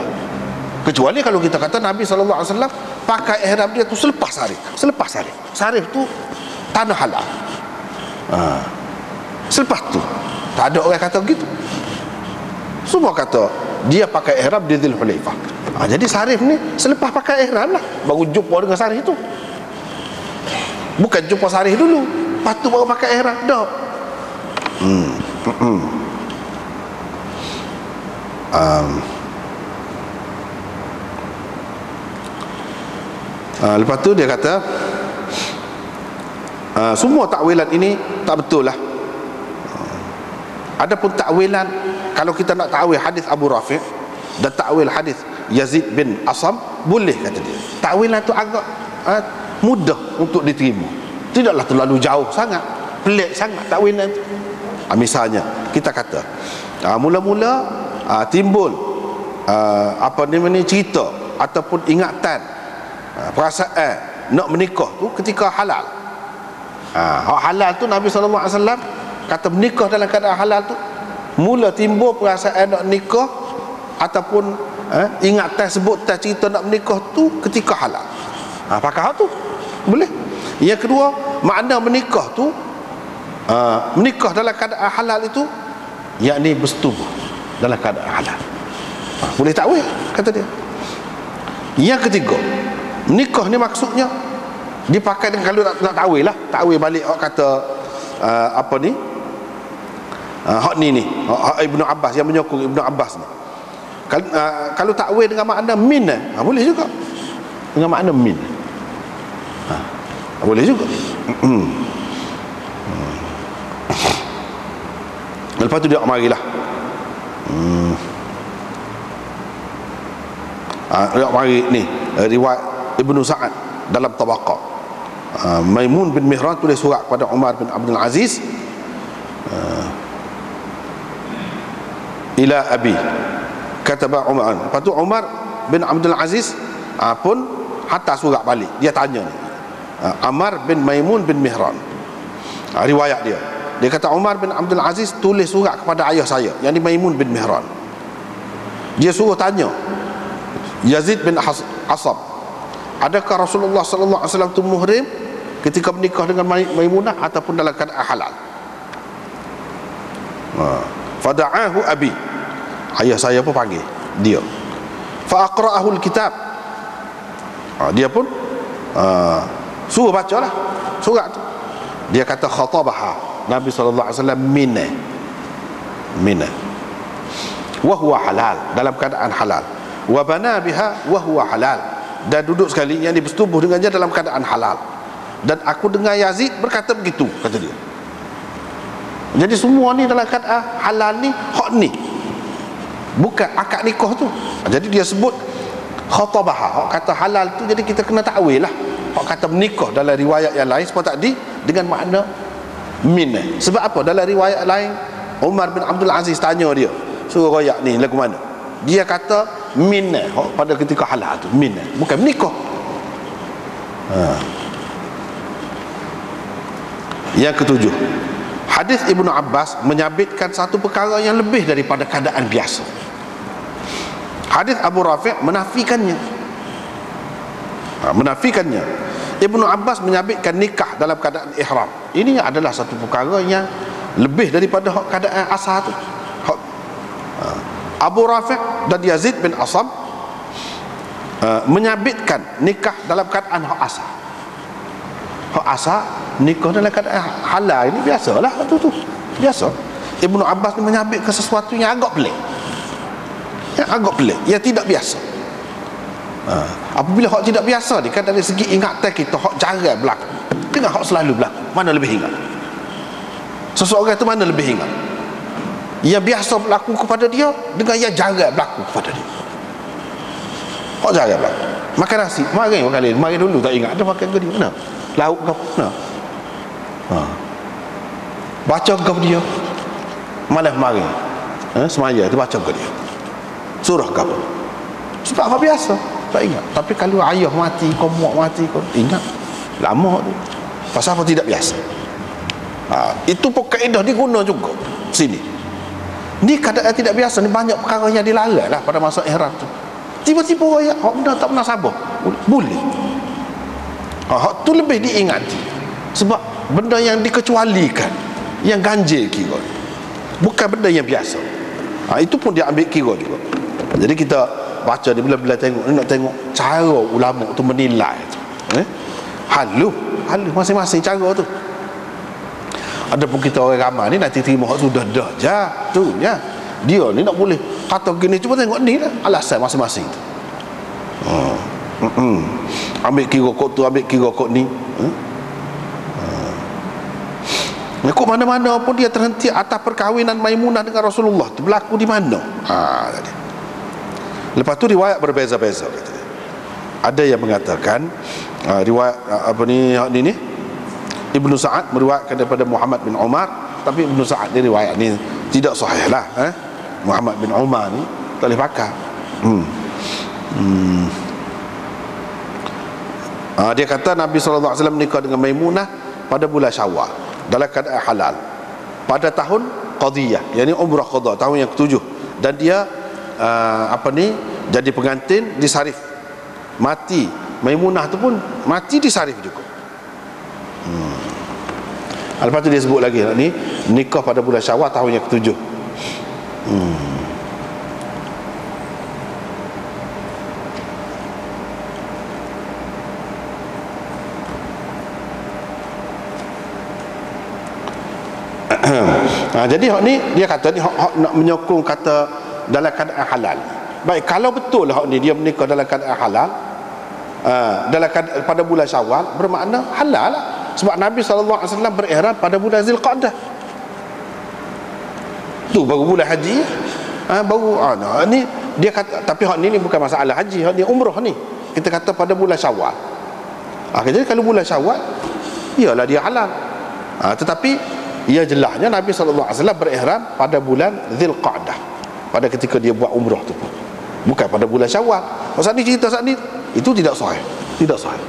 Kecuali kalau kita kata Nabi SAW pakai ihram dia tu selepas sarif. Selepas sarif. Sarif tu tanah halal. Selepas tu tak ada orang kata begitu. Semua kata dia pakai ihram di Dhul Hulaifah. Jadi sarif ni selepas pakai ihram lah baru jumpa dengan sarif tu. Bukan jumpa sarif dulu, lepas tu baru pakai ihram. Tak. Lepas tu dia kata semua takwilan ini tak betul lah. Adapun takwilan, kalau kita nak takwil hadis Abu Rafi' dan takwil hadis Yazid bin Asam, boleh kata dia. Takwilan tu agak mudah untuk diterima, tidaklah terlalu jauh sangat, pelik sangat takwilan tu. Misalnya kita kata mula-mula timbul apa namanya cerita ataupun ingatan, perasaan nak menikah tu ketika halal. Halal tu Nabi SAW kata menikah dalam keadaan halal tu mula timbul perasaan nak nikah ataupun ingatan sebut cerita nak menikah tu ketika halal. Pakai hak tu boleh. Yang kedua, makna menikah tu menikah dalam keadaan halal itu yakni bersetubuh dalam keadaan halal. Boleh takwil kata dia. Yang ketiga, nikah ni maksudnya dipakai dengan, kalau nak takwil lah, takwil balik hak kata apa ni, hak ni hak Ibnu Abbas yang menyokong Ibnu Abbas ni. Kalau takwil dengan makna min boleh juga, dengan makna min boleh juga. Lepas tu dia marilah dia mari ni riwayat Ibnu Sa'ad dalam Tabaqah. Maimun bin Mihran tulis surat kepada Umar bin Abdul Aziz, ila abi kataba Umar. Lepas tu Umar bin Abdul Aziz pun hantar surat balik. Dia tanya ni Ammar bin Maimun bin Mihran, riwayat dia. Dia kata Umar bin Abdul Aziz tulis surat kepada ayah saya, yang di Maimun bin Mihran. Dia suruh tanya Yazid bin Asam, adakah Rasulullah sallallahu alaihi wasallam itu muhrim ketika menikah dengan Maimunah ataupun dalam keadaan halal? Fada'ahu abi, ayah saya pun panggil dia. Fa aqra'ahu alkitab, dia pun suruh bacalah surat tu. Dia kata khatabaha Nabi sallallahu alaihi wasallam mina wa huwa halal, dalam keadaan halal, wa bana biha wa huwa halal, dan duduk sekali yang bersetubuh dengannya dalam keadaan halal. Dan aku dengar Yazid berkata begitu, kata dia. Jadi semua ni dalam keadaan halal ni, hak ni bukan akad nikah tu. Jadi dia sebut khatabaha, hak kata halal tu. Jadi kita kena takwil lah hak kata menikah dalam riwayat yang lain seperti tadi dengan makna min. Sebab apa? Dalam riwayat lain Umar bin Abdul Aziz tanya dia, suruh royak ni lagu mana, dia kata min pada ketika halal tu, min bukan menikah. Yang ketujuh, hadis Ibnu Abbas menyabitkan satu perkara yang lebih daripada keadaan biasa. Hadis Abu Rafi' menafikannya. Ibnu Abbas menyabitkan nikah dalam keadaan ihram. Ini adalah satu perkara yang lebih daripada keadaan asal tu. Abu Rafi' dan Yazid bin Asam menyabitkan nikah dalam keadaan hak asal. Hak asal nikah dalam keadaan halal ini biasalah tu biasa. Ibnu Abbas ni menyabitkan sesuatu yang agak pelik, yang tidak biasa. Apabila hak tidak biasa ni kan, dari segi ingatan kita, hak jarang berlaku dengan hak selalu berlaku, mana lebih ingat? Seseorang itu mana lebih ingat? Yang biasa berlaku kepada dia dengan yang jarang berlaku kepada dia. Hak jarang berlaku. Makan nasi, mari dulu tak ingat ada makan ke dia, mana? Lauk ke mana? Baca ke dia, malah mari. semaya tu baca ke dia surah ke apa. Sebab apa biasa tak ingat. Tapi kalau ayah mati, kau mak mati, kau ingat lama tu. Pasal apa tidak biasa. Itu pun kaedah diguna juga sini. Ni keadaan tidak biasa ni, banyak perkara yang dilarang lah pada masa ihram tu. Tiba-tiba ayat hak benda tak pernah sabar boleh. Hak tu lebih diingati sebab benda yang dikecualikan, yang ganjil kira, bukan benda yang biasa. Itu pun dia ambil kira juga. Jadi kita baca ni bila-bila tengok, nak tengok cara ulama tu menilai tu. Halu masing-masing cara tu. Ada pun kita orang ramai ni nanti terima hak sudah dah je tu ya. Dia ni nak boleh kata gini, cuba tengok ni lah alasan masing-masing tu. Ambil kira kok tu, ambil kira kok ni. Kok mana-mana pun dia terhenti atas perkahwinan Maimunah dengan Rasulullah tu berlaku di mana. Tadi. Lepas tu riwayat berbeza-beza. Ada yang mengatakan riwayat ni Ibnu Sa'ad meriwayatkan daripada Muhammad bin Umar, tapi Ibnu Sa'ad ni riwayat ni tidak sahih lah. Muhammad bin Umar ni tak boleh pakai. Dia kata Nabi SAW menikah dengan Maimunah pada bulan Syawal dalam keadaan halal pada tahun Qadiyah, yakni umrah qada, tahun yang ke-7, dan dia jadi pengantin di Sarif. Mati Maimunah tu pun mati di Sarif juga. Lepas tu dia sebut lagi ni nikah pada bulan Syawal tahun yang ke-7. Jadi hak ni dia kata ni hak nak menyokong kata dalam keadaan halal. Baik, kalau betul hak ni dia menikah dalam keadaan halal, dalam keadaan, pada bulan Syawal, bermakna halal lah. Sebab Nabi SAW berihram pada bulan Zulqa'dah. Tu baru bulan haji. Ni dia kata, tapi hak ni bukan masalah haji, hak ni umrah ni. Kita kata pada bulan Syawal. Jadi kalau bulan Syawal, iyalah dia halal. Tetapi ia jelasnya Nabi SAW berihram pada bulan Zulqa'dah, pada ketika dia buat umrah tu, bukan pada bulan Syawal. Saat ni cerita saat ni itu tidak sahih. Tidak sahih.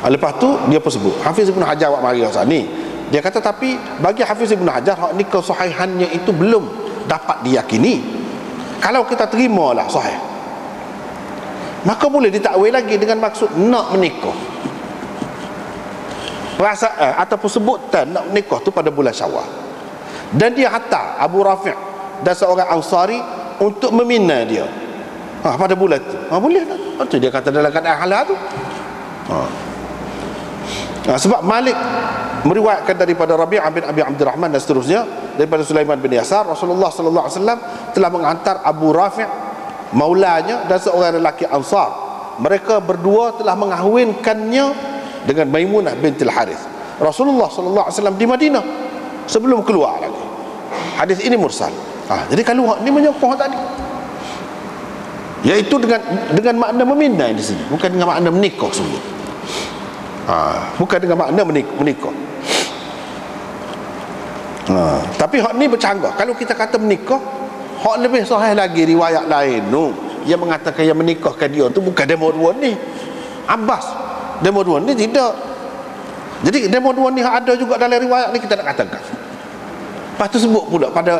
Lepas tu dia pun sebut Hafiz Ibn Hajar awak mari saat ni. Dia kata tapi bagi Hafiz Ibn Hajar hak ni kesahihannya itu belum dapat diyakini. Kalau kita terimalah sahih, maka boleh ditakwil lagi dengan maksud nak menikah. Perasaan ataupun sebutan nak menikah tu pada bulan Syawal. Dan dia hantar Abu Rafi' dan seorang Ansari untuk meminang dia pada bulan tu. Boleh tak? Itu dia kata dalam keadaan halal tu. Sebab Malik meriwayatkan daripada Rabi'ah bin Abi Abdurrahman dan seterusnya daripada Sulaiman bin Yasar, Rasulullah sallallahu alaihi wasallam telah menghantar Abu Rafi' maulanya dan seorang lelaki Ansar. Mereka berdua telah mengahwinkannya dengan Maimunah bintil Harith. Rasulullah sallallahu alaihi wasallam di Madinah sebelum keluar lagi. Hadis ini mursal. Jadi kalau ni menyokong tadi, iaitu dengan makna meminang di sini, bukan dengan makna menikah sungguh. Bukan dengan makna menikah. Tapi hak ni bercanggah. Kalau kita kata menikah, hak lebih sahih lagi riwayat lain yang mengatakan yang menikahkan dia tu bukan demo dua ni Abbas. Demo dua ni tidak. Jadi demo dua ni ada juga dalam riwayat ni, kita nak katakan. Lepas tu sebut pula pada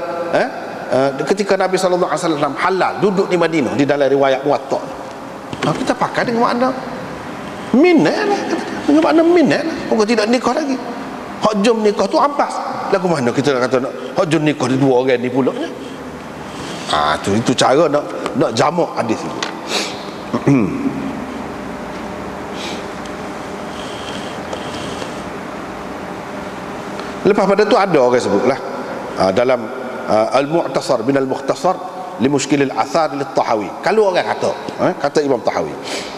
ketika Nabi SAW halal duduk di Madinah di dalam riwayat Muwatta. Kita pakai dengan makna minat lah, dengan makna minat lah. Bukan tidak nikah lagi. Hak jom nikah tu Abbas. Lagu mana kita nak kata hak jom nikah di dua orang ni pula nya. Itu cara nak jamak hadis itu. Lepas pada tu ada orang sebutlah dalam Al-Mu'tasar bin Al-Mukhtasar li Mushkil al-Athar lit-Tahawi. Kalau orang kata Imam Tahawi,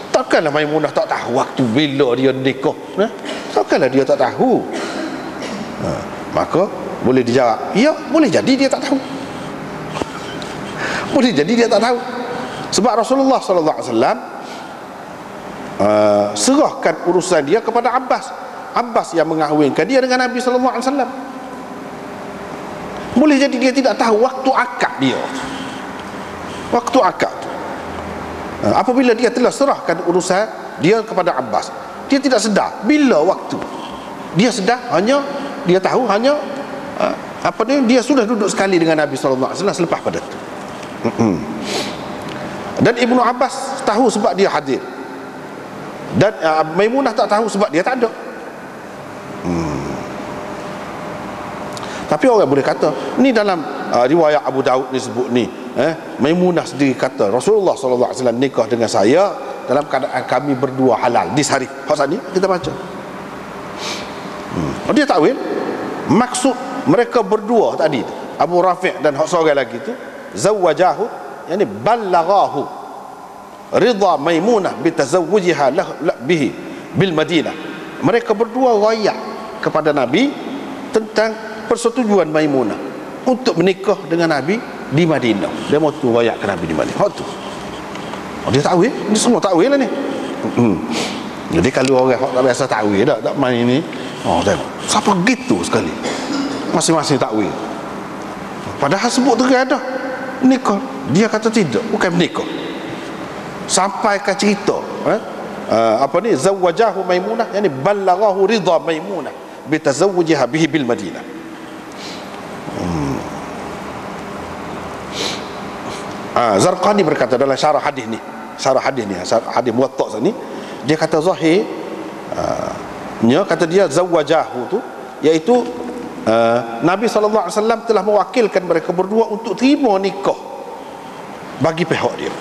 takkanlah Maimunah tak tahu waktu bila dia nikah, takkanlah dia tak tahu. Maka boleh dijawab, ya boleh jadi dia tak tahu. Boleh jadi dia tak tahu. Sebab Rasulullah sallallahu alaihi wasallam serahkan urusan dia kepada Abbas. Abbas yang mengahwinkan dia dengan Nabi sallallahu alaihi wasallam. Boleh jadi dia tidak tahu waktu akad dia. Waktu akad. Apabila dia telah serahkan urusan dia kepada Abbas, dia tidak sedar bila waktu. Dia sedar hanya, dia tahu hanya dia sudah duduk sekali dengan Nabi SAW selepas pada itu. Dan Ibnu Abbas tahu sebab dia hadir, dan Maimunah tak tahu sebab dia tak ada. Tapi orang boleh kata ni dalam riwayat Abu Daud ni sebut ni, Maimunah sendiri kata Rasulullah SAW nikah dengan saya dalam keadaan kami berdua halal di Sarif. Hak ni kita baca. Dia takwil maksud mereka berdua tadi, Abu Rafi' dan hak seorang lagi tu, zawwajahu, yani ballaghahu ridha Maimunah bitazawwujiha bihi bil Madinah. Mereka berdua royak kepada Nabi tentang persetujuan Maimunah untuk menikah dengan Nabi di Madinah. Dia mau tu royak ke Nabi di Madinah. Hak tu. Dia takwil, ni semua takwil lah ni. Jadi kalau orang tak biasa takwil, tak main ni, tengok siapa gitu sekali masing-masing takwil. Padahal sebut tu ada nikah, dia kata tidak, bukan menikah. Sampai ke cerita zawwajahu Maimunah, yani ballaghahu ridha Maimunah bitazawwujiha bihi bil Madinah. Zarqani berkata dalam syarah hadis ni, hadis Muwatta' ni, dia kata zahir kata dia zawwajahu tu iaitu Nabi SAW telah mewakilkan mereka berdua untuk terima nikah bagi pihak dia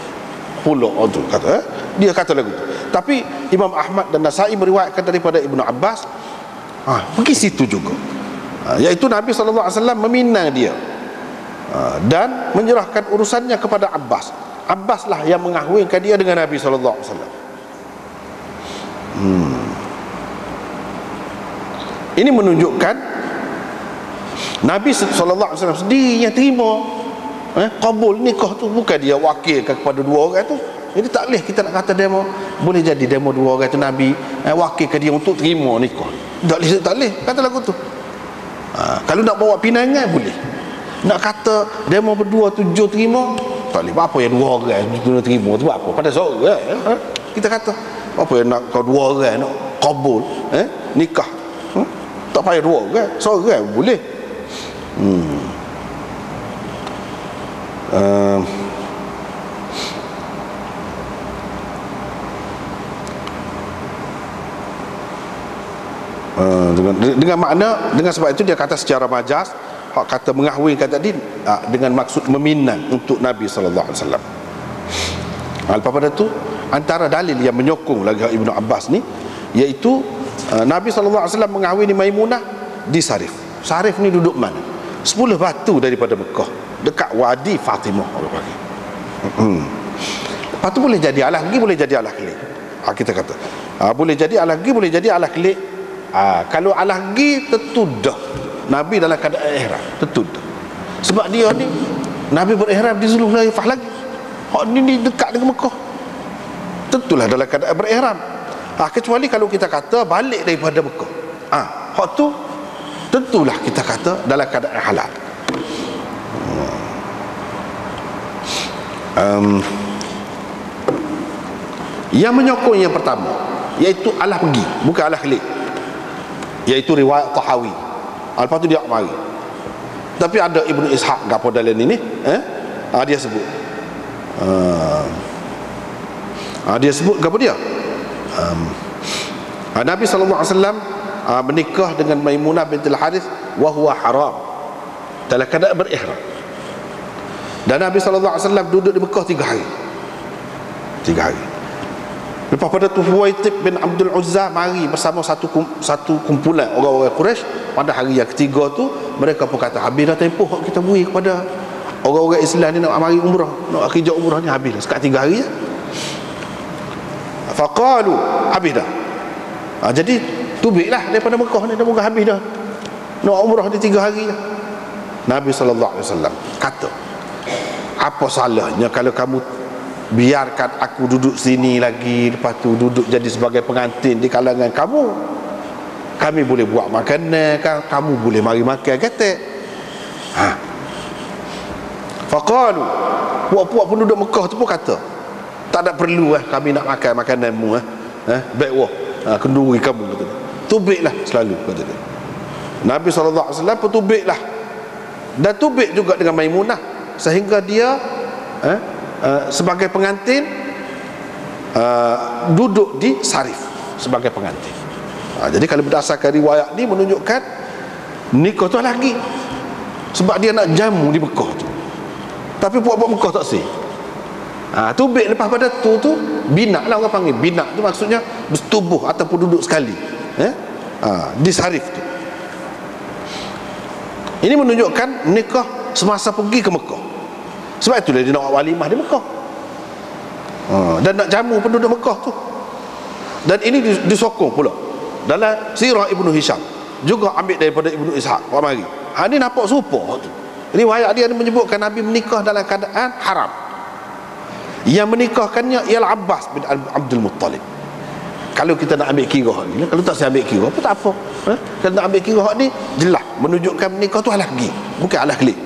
pula. Tu kata dia kata lagu tu. Tapi Imam Ahmad dan Nasai meriwayatkan daripada Ibnu Abbas pergi situ juga, iaitu Nabi SAW meminang dia dan menyerahkan urusannya kepada Abbas. Abbas lah yang mengahwinkan dia dengan Nabi SAW. Ini menunjukkan Nabi SAW sendiri yang terima kabul nikah tu, bukan dia wakilkan kepada dua orang tu. Jadi tak boleh kita nak kata demo, boleh jadi demo dua orang tu Nabi wakilkan dia untuk terima nikah. Tak boleh kata lagu tu. Kalau nak bawa pinangan boleh. Nak kata demo berdua tujuh terima, tak boleh. Apa yang dua orang tu terima tu apa? Pada seorang kita kata apa yang nak kau dua orang nak kabul nikah, tak payah dua orang, seorang boleh. Dengan makna, dengan sebab itu dia kata secara majas, hak kata mengahwinkan tadi dengan maksud meminang untuk Nabi SAW. Lepas pada tu antara dalil yang menyokong lagi Ibnu Abbas ni, iaitu Nabi SAW mengahwini Maimunah di Sarif. Sarif ni duduk mana? 10 batu daripada Mekah, dekat Wadi Fatimah. Lepas tu boleh jadi Al-Ahli, boleh jadi Al-Ahli. Kita kata boleh jadi Al-Ahli, boleh jadi Al-Ahli. Kalau Al-Ahli tentu dah Nabi dalam keadaan ihram, tentu dah. Sebab dia ni Nabi berihram di Zulhulaifah lagi. Ni dekat dengan Mekah, tentulah dalam keadaan berihram. Kecuali kalau kita kata balik daripada Mekah, hak tu tentulah kita kata dalam keadaan halal. Yang menyokong yang pertama, iaitu Allah pergi, bukan Allah klik, iaitu riwayat Tahawi. Lepas tu dia mari. Tapi ada Ibnu Ishaq gapo dalam ini, dia sebut dia sebut gapo dia, Nabi SAW menikah dengan Maimunah bintul Harith wa huwa haram, dalam keadaan berihram. Dan Nabi SAW duduk di Mekah 3 hari. Lepas pada tu Huwaitib bin Abdul Uzza mari bersama satu kumpulan orang-orang Quraisy. Pada hari yang ketiga tu mereka pun kata, habis dah tempoh kita beri kepada orang-orang Islam ni nak mari umrah, nak kerja umrah ni habis dah, sekat 3 hari je. Faqalu, habis dah. Jadi tubiklah daripada Mekah ni, dah bukan habis dah, nak umrah ni 3 hari je. Nabi SAW kata, apa salahnya kalau kamu biarkan aku duduk sini lagi, lepas tu duduk jadi sebagai pengantin di kalangan kamu. Kami boleh buat makanan, kamu boleh mari makan, kata Faqalu, puak-puak penduduk Mekah tu pun kata, tak ada perlu kami nak makan makananmu baik kenduri kamu, kata dia. Tubiklah selalu, kata dia. Nabi SAW pun tubiklah, dan tubik juga dengan Maimunah, sehingga dia sebagai pengantin duduk di sarif sebagai pengantin. Jadi kalau berdasarkan riwayat ni menunjukkan nikah tu lagi, sebab dia nak jamu di Mekah tu. Tapi puak-puak Mekah tak sih. Tubik lepas pada tu binak lah, orang panggil binak tu maksudnya bertubuh ataupun duduk sekali di sarif tu. Ini menunjukkan nikah semasa pergi ke Mekah. Sebab itulah dia nak walimah di Mekah, dan nak jamu penduduk Mekah tu. Dan ini disokong pula dalam sirah Ibnu Hisham, juga ambil daripada Ibnu Ishaq. Mari ini nampak serupa tu. Riwayat dia menyebutkan Nabi menikah dalam keadaan haram. Yang menikahkannya ialah Abbas bin Abdul Muttalib. Kalau kita nak ambil kira ni, kalau tak saya ambil kira apa tak apa. Kalau nak ambil kira ni jelas menunjukkan menikah tu halah pergi, bukan halah kelik.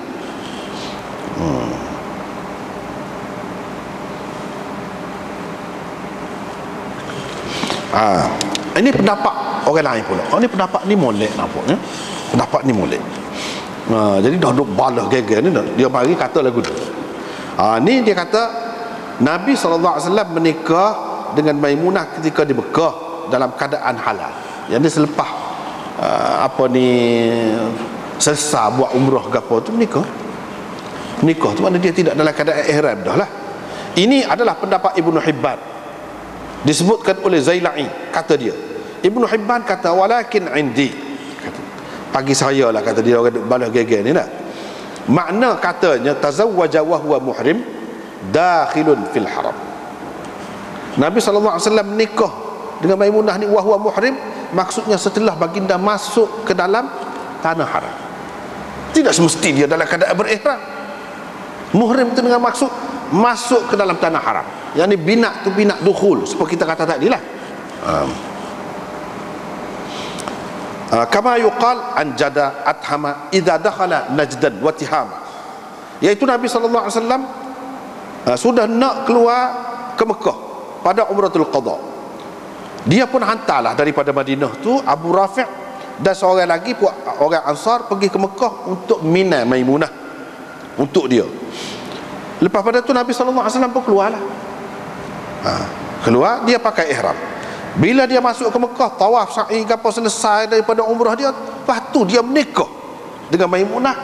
Ini pendapat orang lain pula. Ini pendapat ni molek nampaknya. Pendapat ni molek. Jadi dah duk balah geger ni, dia mari kata lagu tu. Ni dia kata Nabi SAW menikah dengan Maimunah ketika di Mekah dalam keadaan halal. Jadi selepas selesai buat umrah ke apa tu menikah. Menikah tu maknanya dia tidak dalam keadaan ihram dah lah. Ini adalah pendapat Ibnu Hibban, disebutkan oleh Zailai. Kata dia, Ibnu Hibban kata, walakin indi, kata, bagi saya lah, kata dia, orang balas geger ni lah, makna katanya tazawwaja wa huwa muhrim dakhilun fil haram. Nabi SAW menikah dengan Maimunah ni wa huwa muhrim, maksudnya setelah baginda masuk ke dalam tanah haram. Tidak semesti dia dalam keadaan berihram. Muhrim itu dengan maksud masuk ke dalam tanah haram. Yang ni binak tu binak dukhul, seperti kita kata tadi lah. Kama yuqal an jada athama idza dakhala najdan wa tihama, iaitu Nabi SAW sudah nak keluar ke Mekah pada umratul qada. Dia pun hantarlah daripada Madinah tu Abu Rafi' dan seorang lagi orang Ansar pergi ke Mekah untuk mina Maimunah untuk dia. Lepas pada tu Nabi SAW pun keluarlah. Keluar, dia pakai ihram. Bila dia masuk ke Mekah, tawaf sa'i apa selesai daripada umrah dia, lepas tu dia menikah dengan Maimunah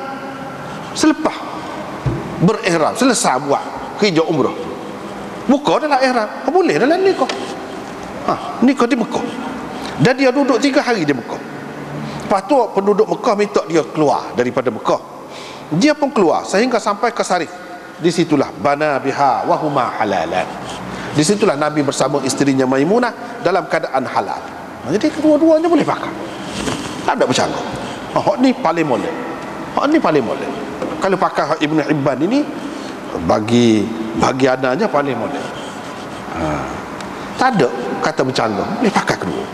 selepas berihram, selesai buat kerja umrah. Buka dalam ihram, boleh dalam nikah. Nikah di Mekah. Dan dia duduk 3 hari di Mekah. Lepas tu penduduk Mekah minta dia keluar daripada Mekah. Dia pun keluar sehingga sampai ke Sarif. Disitulah bana biha wa huma halalan. Disitulah Nabi bersama isterinya Maimunah dalam keadaan halal. Jadi kedua-duanya boleh pakai, tak ada bercanggah. Hak ni paling molek. Hak ni paling molek. Kalau pakai hak Ibnu Hibban ini, bagi anaknya paling molek. Tak ada kata bercanggah, boleh pakai kedua.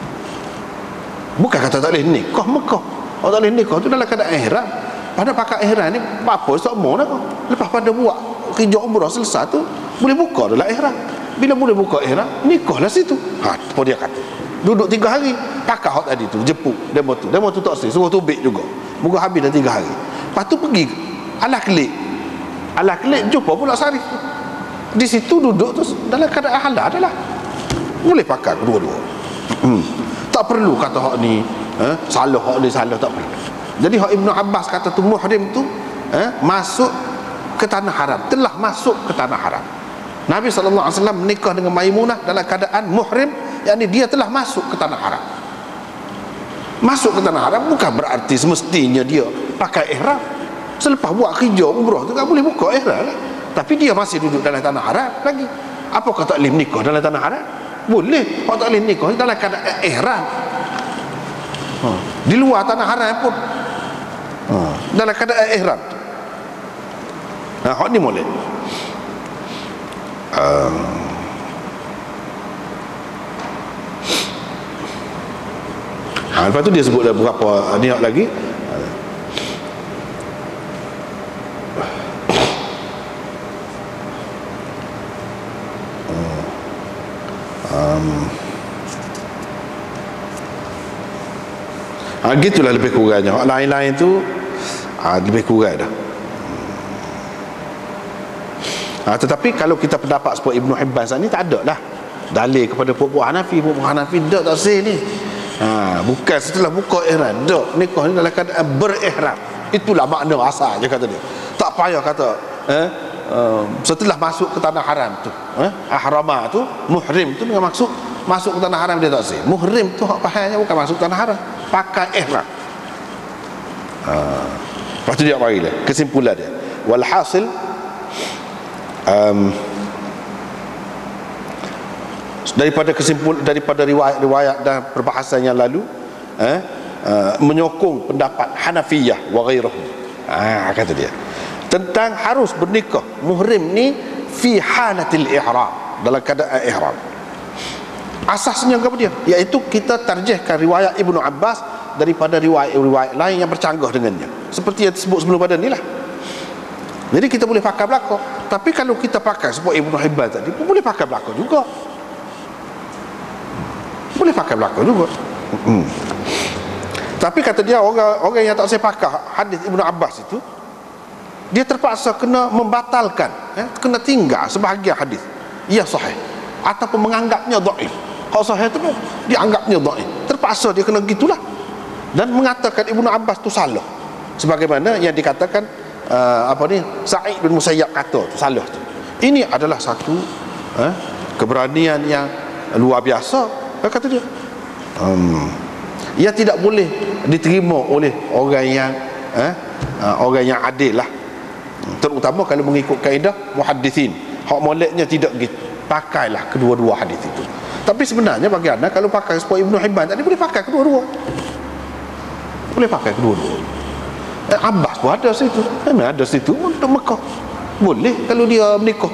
Bukan kata tak boleh nikah Mekah. Orang tak boleh nikah tu dalam keadaan ihram. Pada pakai ihram ni apa semua nak. Lepas pada buat kerja umrah selesai tu boleh buka dalam ihram. Bila boleh buka ihram, nikahlah situ. Apa dia kata? Duduk 3 hari, pakai hak tadi tu, jepuk demo tu tak sih, suruh tubik juga. Moga habis dah 3 hari. Lepas tu pergi Alah Kelik jumpa pula Sarif. Di situ duduk tu dalam keadaan halal adalah. Boleh pakai kedua-dua. Tak perlu kata hak ni salah, hak ni salah, tak perlu. Jadi hak Ibnu Abbas kata tu muhrim tu masuk ke tanah haram, telah masuk ke tanah haram. Nabi SAW menikah dengan Maimunah dalam keadaan muhrim, yakni dia telah masuk ke tanah haram. Masuk ke tanah haram bukan berarti semestinya dia pakai ihram. Selepas buat kerja umrah tu tak boleh buka ihram lah. Tapi dia masih duduk dalam tanah haram lagi. Apakah tak boleh menikah dalam tanah haram? Boleh. Kalau tak boleh nikah dalam keadaan ihram, di luar tanah haram pun dalam keadaan ihram. Hak ni boleh. Lepas tu dia sebut beberapa niat lagi. Gitulah lebih kurangnya. Lain-lain tu lebih kurang dah. Tetapi kalau kita pendapat seperti Ibnu Hibban saat ni, tak ada lah dalil kepada puak-puak Hanafi. Puak-puak Hanafi tak sah ni. Bukan setelah buka ihram. Tak, nikah ni dalam keadaan berihram. Itulah makna asal je kata dia. Tak payah kata setelah masuk ke tanah haram tu, ahrama tu, muhrim tu dengan maksud masuk ke tanah haram, dia tak sah. Muhrim tu hak pahalnya bukan masuk tanah haram, pakai ihram. Lepas tu dia marilah kesimpulan dia. Walhasil daripada riwayat-riwayat dan perbahasan yang lalu, menyokong pendapat Hanafiyah wa ghairuhum, kata dia, tentang harus bernikah muhrim ni fi halatil ihram, dalam keadaan ihram. Asasnya apa dia? Iaitu kita tarjihkan riwayat Ibnu Abbas daripada riwayat-riwayat lain yang bercanggah dengannya, seperti yang disebut sebelum pada ni lah. Jadi kita boleh pakai belakang. Tapi kalau kita pakai sebab Ibnu Hibban tadi pun boleh pakai belakang juga. Boleh pakai belakang juga. Tapi kata dia, orang yang tak saya pakai hadis Ibnu Abbas itu, dia terpaksa kena membatalkan, kena tinggal sebahagian hadis ia sahih ataupun menganggapnya dhaif. Hak sahih itu dianggapnya dhaif. Terpaksa dia kena gitulah, dan mengatakan Ibnu Abbas tu salah, sebagaimana yang dikatakan Sa'id bin Musayyab kata tu salah tu. Ini adalah satu keberanian yang luar biasa, kata dia. Ia tidak boleh diterima oleh orang yang adil lah, terutama kalau mengikut kaedah muhaddithin. Hak moleknya tidak gitu, pakailah kedua-dua hadis itu. Tapi sebenarnya bagi anda, kalau pakai seperti Ibnu Hibban tadi, boleh pakai kedua-dua. Boleh pakai kedua-dua. Abbas pun ada situ, memang ada situ untuk Mekah, boleh kalau dia menikah.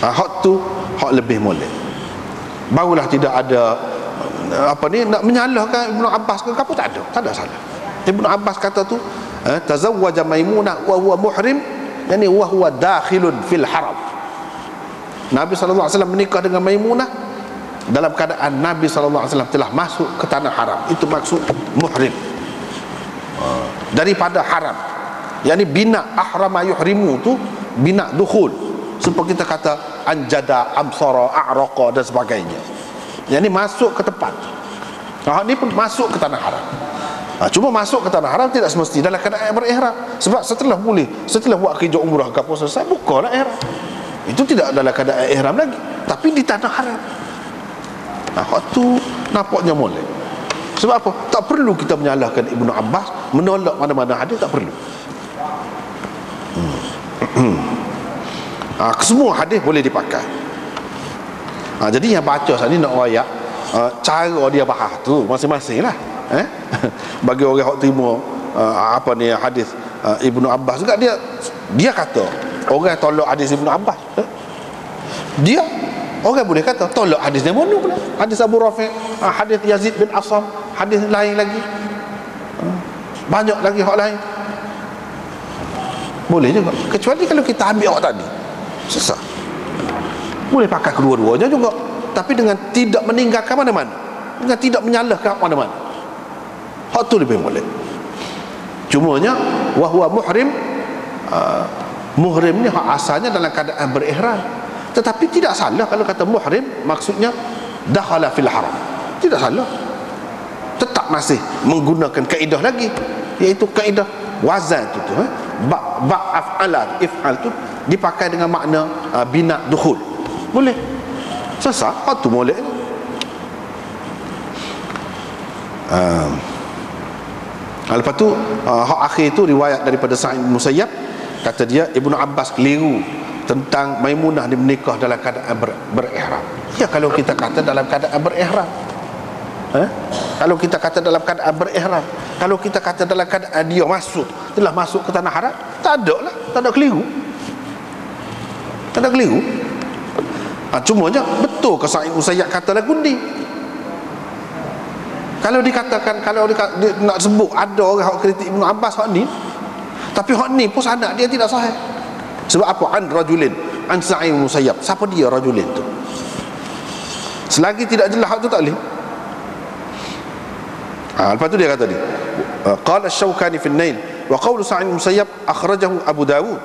Hak tu hak lebih molek. Barulah tidak ada nak menyalahkan Ibnu Abbas ke apa, tak ada salah. Ibnu Abbas kata tu tazawwaja Maimunah wa huwa muhrim, yani wa huwa dakhilun fil haram. Nabi sallallahu alaihi wasallam menikah dengan Maimunah dalam keadaan Nabi sallallahu alaihi wasallam telah masuk ke tanah haram. Itu maksud muhrim, daripada haram. Yani bina ahrama yuhrimu tu bina dukhul, seperti kita kata anjada, amsara, a'raqa dan sebagainya. Yani masuk ke tempat. Ini pun masuk ke tanah haram. Cuma masuk ke tanah haram tidak semesti dalam keadaan berihram. Sebab setelah buat kerja umrah ke apa selesai, bukalah ihram. Itu tidak dalam keadaan ihram lagi, tapi di tanah haram. Hak tu nampaknya molek. Sebab apa? Tak perlu kita menyalahkan Ibnu Abbas, menolak mana-mana hadis, tak perlu. Semua hadis boleh dipakai. Jadi yang baca saat ni nak wayak, cara dia bahas tu masing-masing lah. Bagi orang yang terima hadis Ibnu Abbas juga, dia kata orang tolak hadis Ibnu Abbas, dia orang boleh kata tolak hadis yang mana pula, hadis Abu Rafi', hadis Yazid bin Asam, hadis lain lagi, banyak lagi hak lain, boleh juga. Kecuali kalau kita ambil awak tadi, susah. Boleh pakai kedua-duanya juga, tapi dengan tidak meninggalkan mana-mana, dengan tidak menyalahkan mana-mana. Hak tu lebih boleh. Cumanya wahwa muhrim, muhrim ni hak asalnya dalam keadaan berihram. Tetapi tidak salah kalau kata muhrim maksudnya dakhala fil haram, tidak salah. Tetap masih menggunakan kaedah lagi, iaitu kaedah wazan tu ba af'ala, if'al tu dipakai dengan makna bina dukhul, boleh. Sesa hak tu boleh. Lepas tu hak akhir tu riwayat daripada Sa'id bin Musayyab, kata dia Ibnu Abbas keliru tentang Maimunah dia menikah dalam keadaan berihram. Ya, kalau kita kata dalam keadaan berihram, kalau kita kata dalam keadaan berihram, kalau kita kata dalam keadaan dia telah masuk ke tanah haram, tak ada lah, tak ada keliru, tak ada keliru. Cumanya betul ke Sa'id Musayyab kata lagu ni? Kalau dikatakan, kalau nak sebut ada orang hak kritik Ibnu Abbas hak ni, tapi hak ni pun sanad dia tidak sahih. Sebab apa? An rajulin an Sa'id Musayyab. Siapa dia rajulin tu? Selagi tidak jelas hak tu tak boleh. Lepas tu dia kata ni, qala Asy-Syaukani fi An-Nail wa qawlu Sa'id bin Musayyab akhrajahu Abu Dawud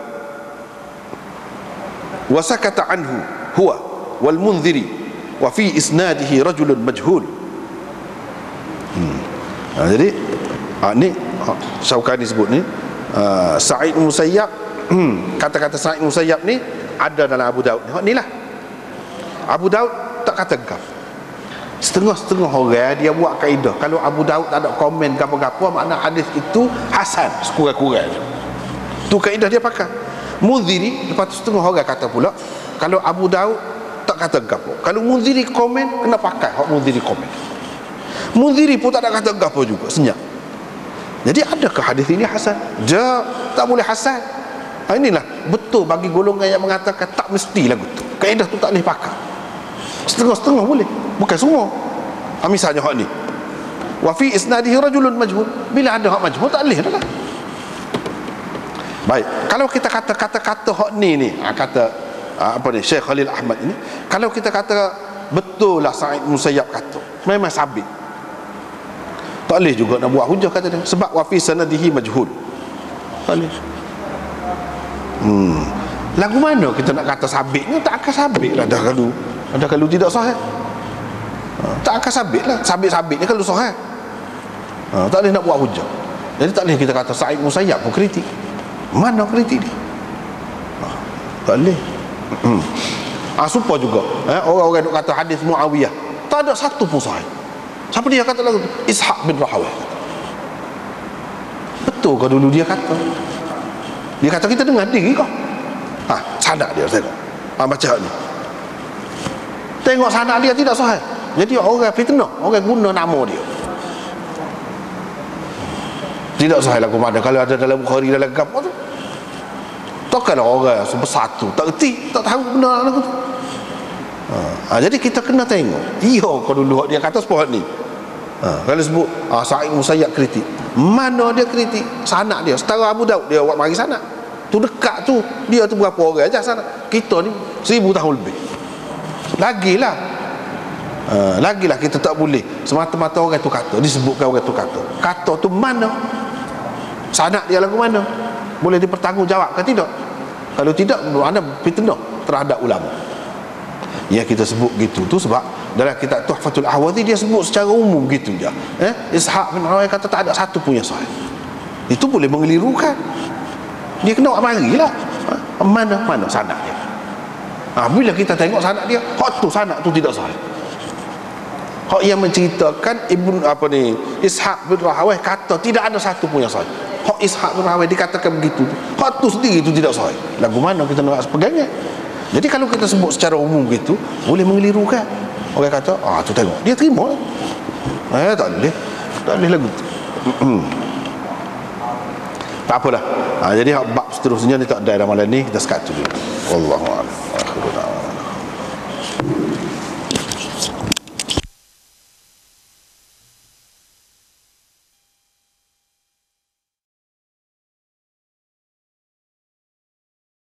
wa sakata anhu huwa wal Mundhiri wa fi isnadihi rajulun majhul. Jadi ni Syaukani sebut ni, Sa'id bin Musayyab, kata-kata Sa'id bin Musayyab ni ada dalam Abu Daud. Ni lah Abu Daud tak kata gaf. Setengah-setengah orang dia buat kaedah, kalau Abu Daud tak ada komen gapo-gapo, makna hadis itu hasan sekurang-kurang. Tu kaedah dia pakai. Mundhiri, lepas tu setengah orang kata pula kalau Abu Daud tak kata gapo, kalau Mundhiri komen kena pakai hak Mundhiri komen. Mundhiri pun tak ada kata gapo juga, senyap. Jadi adakah hadis ini hasan? Dia tak boleh hasan. Inilah betul bagi golongan yang mengatakan tak mesti lagu tu, kaedah tu tak boleh pakai. Setengah-setengah boleh, bukan semua. Misalnya hak ni, wa fi isnadihi rajulun majhul, bila ada hak majhul tak boleh dah. Baik, kalau kita kata kata-kata hak ni kata apa ni, Syekh Khalil Ahmad ini, kalau kita kata betul lah Sa'id Musayyab kata, memang sabit, tak boleh juga nak buat hujah kata dia, sebab wa fi sanadihi majhul. Tak boleh. Lagu mana kita nak kata sabitnya? Tak akan sabit lah dah kalau tidak sahih. Tak akan sabit lah, sabit-sabitnya kalau sahih. Tak boleh nak buat hujah. Jadi tak boleh kita kata Sa'id Musayyab pun kritik. Mana kritik dia? Tak boleh. Supaya juga orang-orang yang kata hadis Muawiyah tak ada satu pun sahih. Siapa dia kata lagu tu? Ishaq bin Rahawayh. Betul ke dulu dia kata? Dia kata kita dengar diri kau. Sanak dia tengok. Baca ni. Tengok sanak dia tidak sahih. Jadi orang fitnah, orang guna nama dia. Tidak sahih lagu mana kalau ada dalam Bukhari dalam apa tu. Takkanlah orang sebesar tu tak erti, tak tahu benda lagu tu. Jadi kita kena tengok. Dia kau dulu dia kata sepuluh ni. Kalau sebut Sa'id Musayyab kritik, mana dia kritik sanak dia? Setara Abu Daud dia buat mari sanak. Tu dekat tu, dia tu berapa orang aja sana. Kita ni 1000 tahun lebih. Lagilah kita tak boleh semata-mata orang tu kata, disebutkan orang tu kata tu mana, sanak dia lagu mana, boleh dipertanggungjawabkan tidak? Kalau tidak, mana fitnah terhadap ulama. Ya, kita sebut gitu tu sebab dalam kitab Tuhfatul Ahwazi dia sebut secara umum gitu je. Ishaq bin Rahawayh kata tak ada satu pun yang sahih. Itu boleh mengelirukan. Dia kena buat marilah. Mana sanak dia. Bila kita tengok sanak dia, hak tu sanak tu tidak sahih. Hak yang menceritakan Ishaq bin Rahawayh kata tidak ada satu pun yang sahih. Hak Ishaq bin Rahawayh dikatakan begitu. Hak tu sendiri itu tidak sahih. Lagu mana kita nak pegangnya? Jadi kalau kita sebut secara umum gitu, boleh mengelirukan. Orang kata, tu tengok, dia terima. Tak boleh lagu tu. Tak apalah. Jadi bab seterusnya ni tak ada ramalan ni, kita sekat tu dulu. Wallahu a'lam.